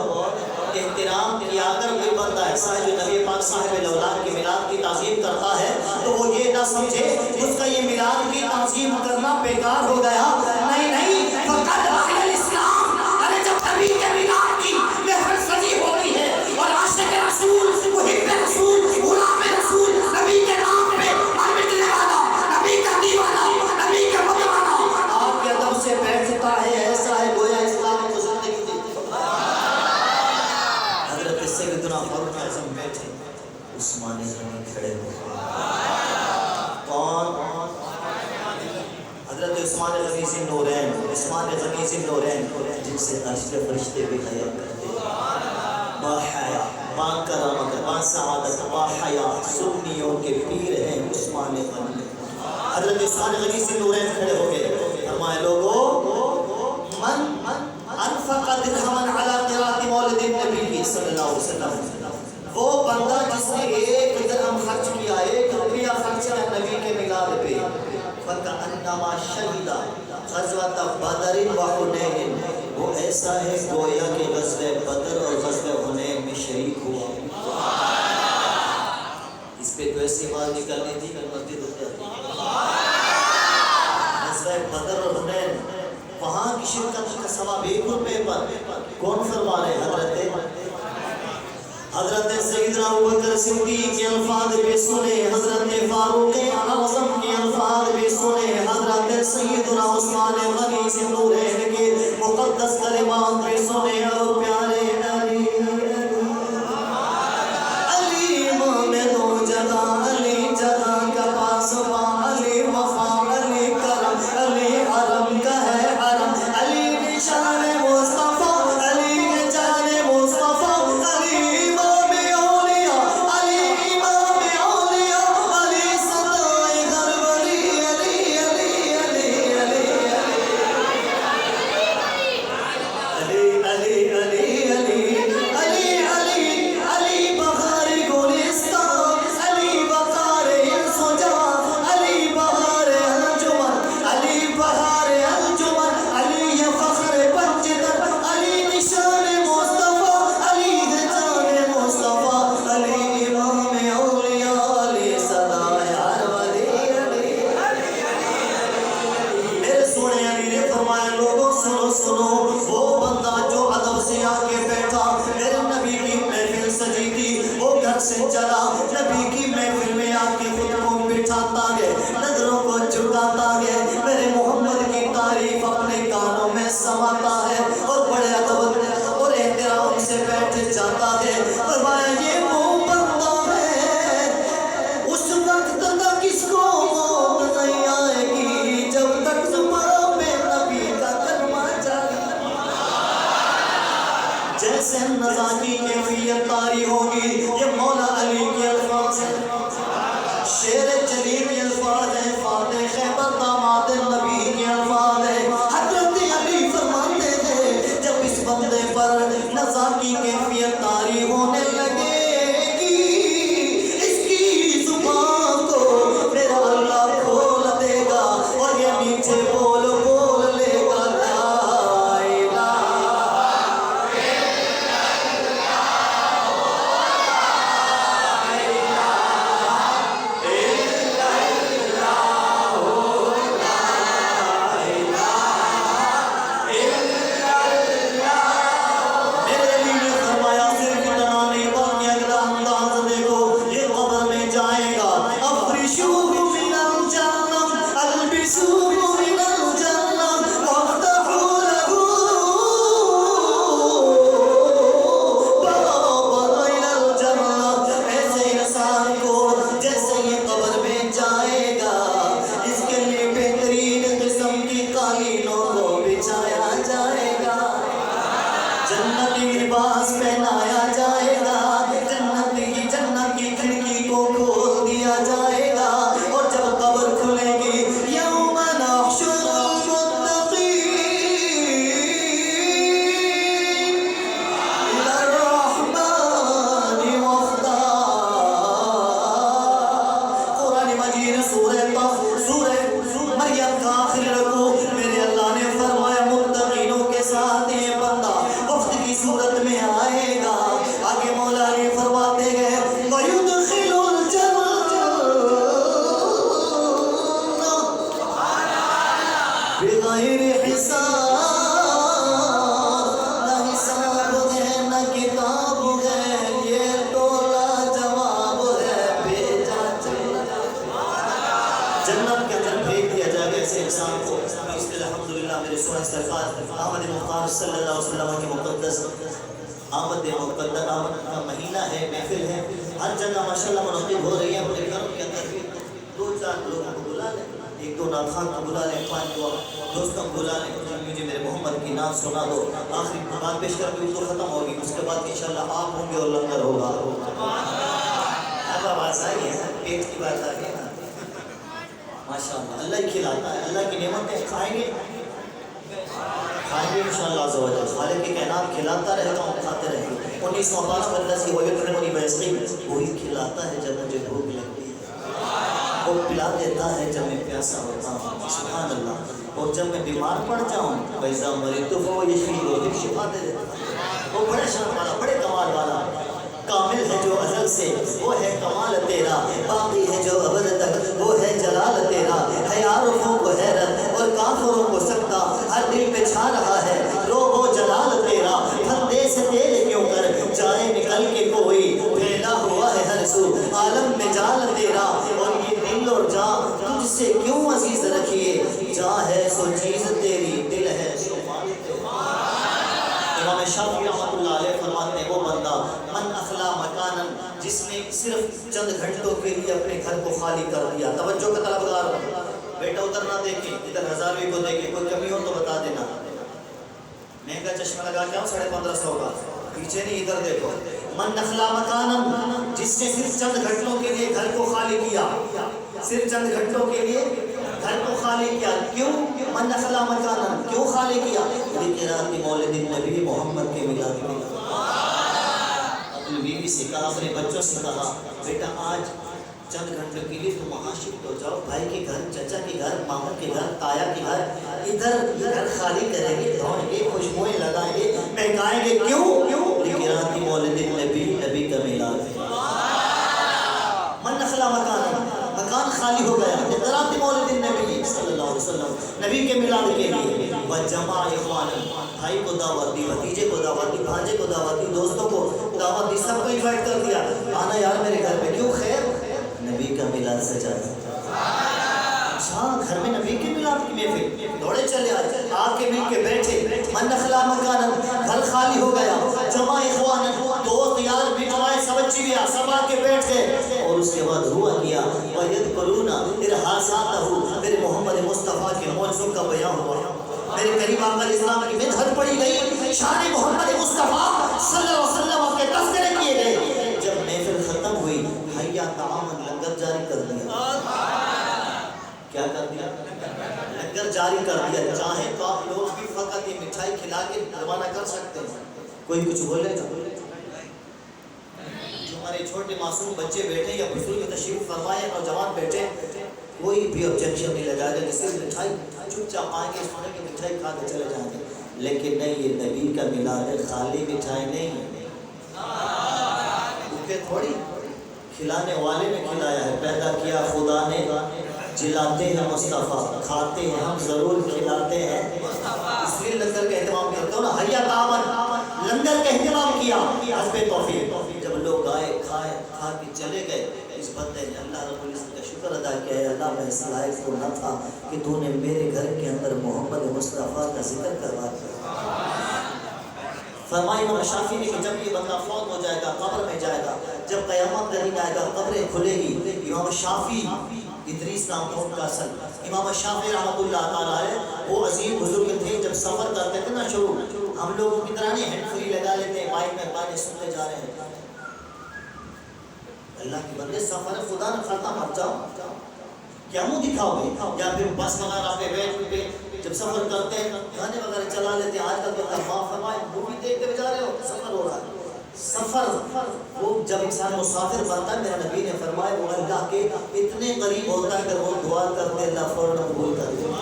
احترام کیا, اگر کوئی بندہ ایسا ہے جو نبی پاک صاحب الاولاد کے میلاد کی تعظیم کرتا ہے تو وہ یہ نہ سمجھے اس کا یہ میلاد کی تعظیم کرنا بیکار ہو گیا. نہیں نہیں, فقط اہل اسلام. ارے جب نبی کے میلاد کی محفل سجی ہو گئی ہے اور عاشق رسول, محب رسول, غلام رسول, نبی کے نام پہ مر مٹنے والا, نبی کا دیوانہ, نبی کا مدوانا آپ کے ادب سے بیٹھتا ہے, ایسا ہے گویا اسلام کو زندگی دیتی. حضرت سیدنا فاروق اعظم بیٹھے, عثمان غنی کھڑے ہوئے. کون؟ حضرت عثمان غنی ذی النورین, عثمان غنی ذی النورین جن سے عرش کے فرشتے بھی حیا کرتے, با حیا, با کرامت, با سعادت, با حیا, سنیوں کے پیر ہیں عثمان غنی. حضرت عثمان غنی ذی النورین کھڑے ہو گئے. فرمائے لوگوں من انفق درہما علی قراءۃ مولد النبی صلی اللہ علیہ وسلم, وہ بندہ جس نے ایک درہم خرچ کیا, ایک روپیہ خرچ کیا نبی کے میلاد پہ, فَكَأَنَّمَا شَهِدَ غَزْوَةَ بَدْرٍ وَحُنَيْنٍ, وہ ایسا ہے گویا کہ غزوہ بدر اور غزوہ حنین میں شریک ہوا. اس پہ تو ایسی بات نکلنی تھی کہ مسجد ہو جاتی. غزوہ بدر اور حنین وہاں کی شرکت کا ثواب ایک روپے پر کون فرما رہے؟ حضرت سیدنا ابو بکر صدیق کے الفاظ بھی سنے, حضرت فاروق اعظم کے الفاظ بھی سنے, حضرت سیدنا عثمان غنی ذی النورین کے مقدس کلمات بھی سنے. اور پیارے علی علی امام دو جگہ, علی جگہ کا پاسباں, علی وفا, علی کرم, علی حرم کا ہے حرم, علی نشان مصطفیٰ, علی جان مصطفیٰ, علی علی سے چلا نبی کی محفل میں آ کے خود کو بٹھاتا ہے نظروں کو جھکاتا ہے میرے محمد کی تعریف اپنے کانوں میں سماتا ہے اور بڑے ادب اور احترام سے بیٹھ جاتا ہے فرمایا یہ وہ بندہ ہے اس وقت تک کس کو موت نہیں آئے گی جب تک زبانوں میں نبی کا کلمہ جاری جیسے نزا کی کیفیت طاری ہوگی یہ مولا علی کے الفاظ ہیں شیر جلیل کے الفاظ ہیں فاتح خیبر داماد نبی کے الفاظ ہیں حضرت علی فرماتے ہیں جب اس بندے پر نزا کی کیفیت طاری ہونے لگے گی اس کی زبان کو میرا اللہ کھول دے گا اور یہ نیچے بول بول لے گا لا الہ میرے علی نے فرمایا صرف اتنا نہیں بلکہ اگلا انداز دیکھو یہ قبر میں جائے گا افرشوہ من الجنم البسوہ من الجنم وافتحوا له بابا الى الجنہ ایسے انسان کو جیسے یہ قبر میں جائے گا اس کے لیے بہترین قسم کی قالینوں کو بچھایا جائے گا جنتی لباس پہنایا جائے گا جنت کی کھڑکی کو کھول دیا جائے گا اور جب قبر کھلے گی یوم نحشر المتقین الی الرحمن وفدا قرآن مجید سورہ مریم کا آخری رکوع میرے اللہ نے فرمایا متقینوں کے ساتھ یہ بندہ وقت کی صورت میں آئے گا آگے مولا علی فرماتے گئے وَيُدْخِلُ الْجَنَّةَ بِغَيْرِ حِسَابٍ نہ حساب ہے نہ کتاب ہے یہ ٹولا جواب ہے بھیجا جنت کے اندر بھیج دیا جائے گا ایسے انسان کو اس لیے الحمدللہ میرے سونے سرکار احمد مختار صلی اللہ علیہ وسلم کی مقدس آمد مقدس آمد کا مہینہ ہے محفل ہے ہر جگہ ماشاءاللہ منعقد ہو رہی ہے اپنے گھروں کے اندر بھی دو چار لوگوں کو بلا لیں ایک دو نعت خان کو بلا لیں پانچ دو دوستوں کو بلا لیں مجھے میرے محمد کی نعت سنا دو آخری بات پیش کر کے اردو ختم ہوگی اس کے بعد انشاءاللہ آپ ہوں گے اور لنگر ہوگا اب آواز آئی ہے پیٹ کی بات آ گئی ماشاءاللہ اللہ ہی کھلاتا ہے اللہ کی نعمتیں کھائیں گے انشاءاللہ عز و جل خالق کی کائنات کھلاتا رہتا ہوں کھاتے رہیں گے 1912 میں اللہ سی ویترمنی بیسقی وہی کھلاتا ہے جب مجھے بھوک لگتی ہے وہ پلا دیتا ہے جب میں پیاسا ہوتا ہوں سبحان اللہ اور جب میں بیمار پڑ جاؤں ویسا مریض تو وہ یشفی وہ شفا دے دیتا ہے وہ بڑے شان والا بڑے کمال والا کامل ہے جو ازل سے وہ ہے کمال تیرا باقی ہے جو ابد تک وہ ہے جلال تیرا ہے عارفوں کو حیرت اور کافروں کو سکتا ہر دل پہ چھا رہا ہے روب و جلال تیرا پھندے سے تیرے کیوں کر جائے نکل کے کوئی پھیلا ہوا ہے ہر سو عالم میں جال تیرا اور یہ دل اور جان تجھ سے کیوں عزیز رکھیے جاں ہے سو چیز تیری دل ہے سو مال تیرا امام شافعی رحمۃ اللہ علیہ فرماتے ہیں وہ بندہ من اخلا مکانن جس نے صرف چند گھنٹوں کے لیے اپنے گھر کو خالی کر دیا توجہ کا طلبگار ہو بیٹا ادھر نہ دیکھیں ادھر ہزارویں کو دیکھیں کوئی کمی ہو تو بتا دینا مہنگا چشمہ لگا کے آؤں 1550 کا پیچھے نہیں ادھر دیکھو من اخلا مکانن جس نے صرف چند گھنٹوں کے لیے گھر کو خالی کیا صرف چند گھنٹوں کے لیے گھر کو خالی کیا کیوں من اخلا مکانن کیوں خالی کیا ذکرات مولد نبی محمد کے میلاد میں اپنی بیوی سے کہا اپنے بچوں سے کہا بیٹا آج چند گھنٹوں کے لیے تم وہاں شفٹ ہو جاؤ بھائی کے گھر چچا کے گھر ماموں کے گھر تایا کے گھر ادھر گھر خالی کریں گے دھوئیں گے خوشبوئیں لگائیں گے مہکائیں گے کیوں ذکرات مولد نبی کا میلاد ہے من اخلا مکان خالی ہو گیا ذکرات مولد نبی صلی اللہ علیہ وسلم نبی کے میلاد کے لیے وجمع اخوان بھائی کو دعوت دی، بھتیجے کو دعوت دی، بھانجے کو دعوت دی، دوستوں کو دعوت دی، سب کو انوائٹ کر دیا، آنا یار میرے گھر میں، کیوں؟ خیر نبی کا میلاد سجایا۔ اچھا گھر میں نبی کے میلاد کی محفل، دوڑے چلے آئے، آ کے مل کے بیٹھے، من نخلا مکانا، گھر خالی ہو گیا، جمع اخوانا، دوست یار بٹوائے، سبچی بھی سب آ کے بیٹھ گئے، اور اس کے بعد دعا کیا وَيَذْكُرُونَ إِرْحَاسَاتَهُ، میرے محمد مصطفیٰ کے معجزوں کا بیان ہوا، میرے کریم آقا علیہ السلام کی مدحت پڑھی گئی، شان محمد مصطفیٰ صلی اللہ علیہ وسلم کے تذکرے کیے گئے۔ جب محفل ختم ہوئی، حیا طعام، لنگر جاری کر دیا۔ کیا کر دیا؟ لنگر جاری کر دیا۔ چاہیں تو آپ لوگ بھی فقط یہ مٹھائی کھلا کے روانہ کر سکتے ہیں، کوئی کچھ بولے گا؟ جو ہمارے چھوٹے معصوم بچے بیٹھے یا بزرگ تشریف فرمائے، نوجوان بیٹھے، کوئی بھی آبجیکشن نہیں لگائے گا کہ صرف مٹھائی چپ چاپ آئیں گے، سونے کی مٹھائی کھا کے چلے جائیں گے، لیکن نہیں، یہ نبی کا میلاد ہے، خالی مٹھائی نہیں ہے، بھوکے تھوڑی، کھلانے والے نے کھلایا ہے، پیدا کیا خدا نے، جلاتے ہیں مصطفیٰ، کھاتے ہیں ہم ضرور، کھلاتے ہیں اس لیے لنگر کا اہتمام کرتا ہوں نا، حیا طعام، لنگر کا اہتمام کیا حسب توفیق۔ جب لوگ آئے، کھائے، کھا کے چلے گئے، اس بندے نے اللہ رب العزت کا شکر ادا کیا ہے، اللہ میں اس لائق تو نہ تھا کہ تو نے میرے گھر کے اندر محمد مصطفیٰ کا ذکر کروا دیا۔ فرمایا امام شافعی نے کہ جب یہ بندہ فوت ہو جائے گا، قبر میں جائے گا، جب قیامت کا دن آئے گا، قبریں کھلے گی، امام شافعی ادریس نام تھا ان کا اصل، امام شافعی رحمۃ اللہ تعالیٰ ہے، وہ عظیم بزرگ تھے، جب سفر کرتے تھے نا شروع، ہم لوگوں کی طرح نہیں ہینڈ فری لگا لیتے ہیں، مائک میں گانے سنتے جا رہے ہیں، اللہ کے بندے سفر خدا نہ خاصا مت جاؤ، کیا منہ دکھاؤ گے؟ یا پھر بس وغیرہ پہ بیٹھ کے جب سفر کرتے ہیں گانے وغیرہ چلا لیتے ہیں، آج کل تو اللہ فرمائے مووی دیکھتے ہوئے جا رہے ہو، سفر ہو رہا ہے، سفر وہ جب انسان مسافر بنتا ہے، میرے نبی نے فرمایا وہ اللہ کے اتنے قریب ہوتا ہے کہ وہ دعا کرتے اللہ فوراً قبول کر دیتا ہے۔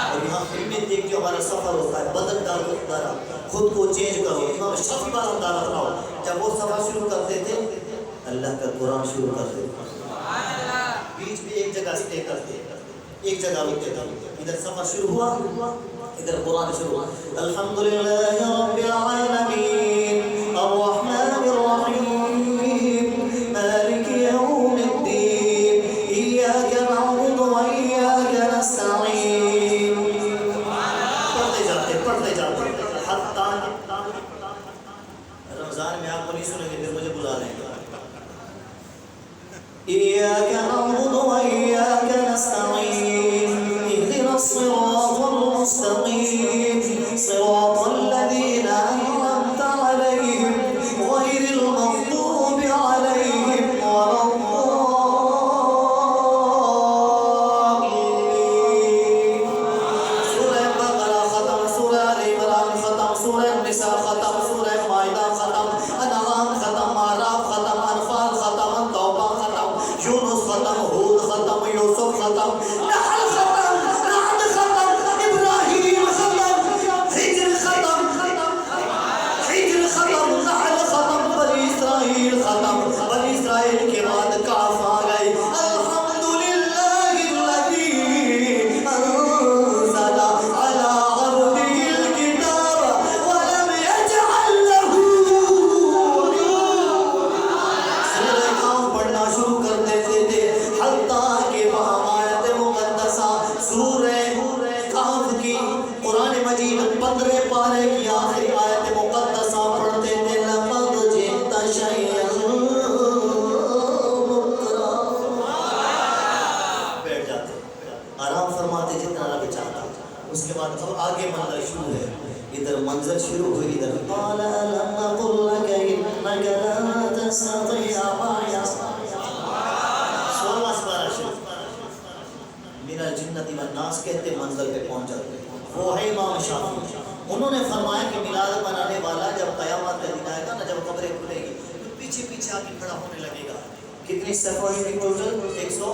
اور یہاں فلمیں دیکھ کے ہمارا سفر ہوتا ہے، بدل ڈالو ذرا، خود کو چینج کرو، امام شافعی والا انداز رہا، جب وہ سفر شروع کرتے تھے اللہ کا قرآن شروع کرتے تھے، بیچ میں ایک جگہ اسٹے کرتے، ایک جگہ رکتے تھے، ادھر سفر شروع ہوا، ادھر قرآن شروع ہوا، الحمدللہ رب العالمین الرحمن الرحیم مالک یوم الدین ایاک نعبد و ایاک نستعین، پڑھتے جاتے حتیٰ رمضان میں آپ کو نہیں سنیں گے، پھر مجھے بلا لیں گے، ایاک نعبد و ایاک نستعین اهدنا الصراط المستقیم صراط الذین انعمت علیہم غیر المغضوب علیہم ولا الضالین۔ سورہ بقرہ ختم، سورہ آل عمران ختم، سورہ النساء ختم، سورہ مائدہ ختم، انعام ختم، اعراف ختم، انفال ختم، توبہ ختم، یونس ختم، ہود ختم، یوسف ختم، نحل ختم، رعد ختم، ابراہیم ختم، ہجر ختم، نحل ختم، بنی اسرائیل ختم، بنی اسرائیل کے بعد کاف آ گئی، الحمدللہ الذی انزل علی عبدہ الکتاب ولم یجعل لہ سورہ کاف پڑھنا شروع کر دیتے تھے، حتیٰ کہ وہاں آیت مقدسہ سورہ کاف کی قرآن مجید 15 پارے کی آخری آیت مقدسہ پڑھتے تھے، لقد جئت شیئا نکرا، بیٹھ جاتے، آرام فرماتے جتنا لگ چاہتا، اس کے بعد اب آگے منظر شروع ہے، ادھر منظر شروع ہوئی، ادھر قال الم اقل لك انك لا تستطيع معي صبرا، 16واں پارہ شروع، من الجنۃ والناس کہتے منزل پہ پہنچ جاتے، وہ ہے امام شافعی، انہوں نے فرمایا کہ میلاد منانے والا جب قیامت کا دن آئے گا نا، جب قبریں کھلے گی تو پیچھے پیچھے آ کے کھڑا ہونے لگے گا، کتنی صفحہ کی ٹوٹل 100،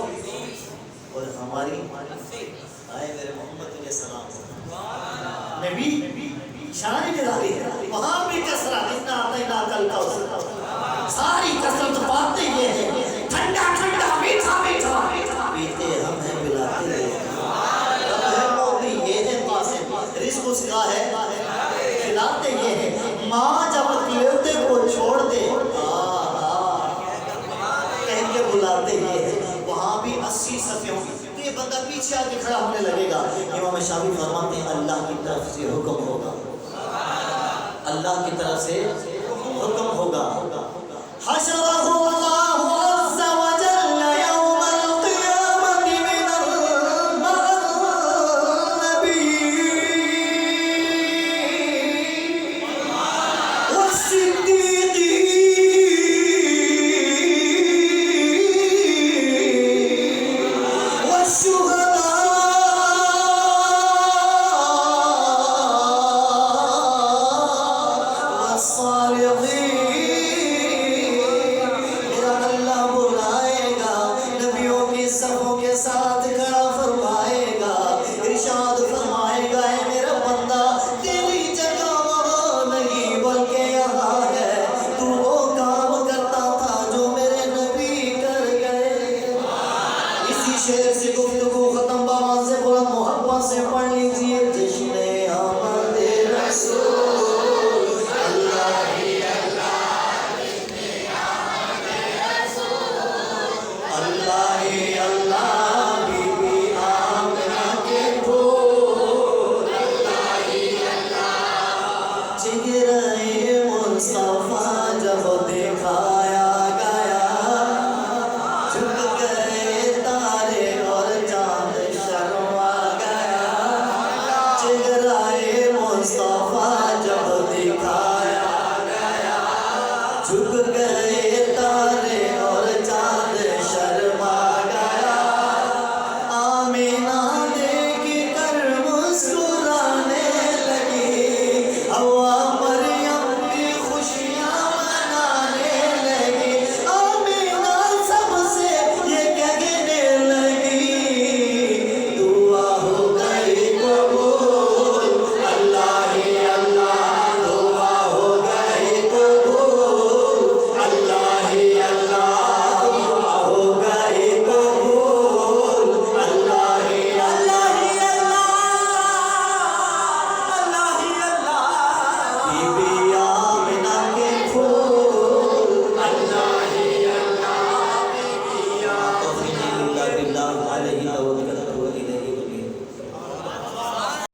اور ہماری آئے میرے محمد علیہ السلام نبی شان نرالی ہے، وہاں بھی کثرت اتنا اعطینا کل کا ساری کثرت باتیں یہ ہے، ٹھنڈا ٹھنڈا میٹھا میٹھا پیتے ہم ہیں پلاتے ہیں، رب ہے موتی یہ ہے قاسم، رزق اس کا ہے پیچھے آ کے کھڑا ہونے لگے گا. امام شافعی فرماتے ہیں اللہ کی طرف سے حکم ہوگا, اللہ کی طرف سے حکم ہوگا. حشرہ اللہ عز وجل یوم القیامت من الماء النبی والصدیقین والشہداء والصالحین. میرا اللہ بلائے گا, نبیوں کی صفوں کے ساتھ کھڑا فرمائے گا, ارشاد فرمائے گا اے میرا بندہ تیری جگہ وہاں نہیں بلکہ یہاں ہے, تو وہ کام کرتا تھا جو میرے نبی کر گئے. اسی شعر سے گفتگو ختم, بابا سے بلند محبت سے پڑھ لیجیے. جشن آمد رسول اللہ ہی اللہ ہی اللہ, بی بی آمنہ کے پھول اللہ ہی اللہ. چہرۂ مصطفیٰ جب دکھایا گیا, جھک گئے تارے اور چاند شرما گیا. چہرۂ مصطفیٰ جب دکھایا گیا, جھک گئے تارے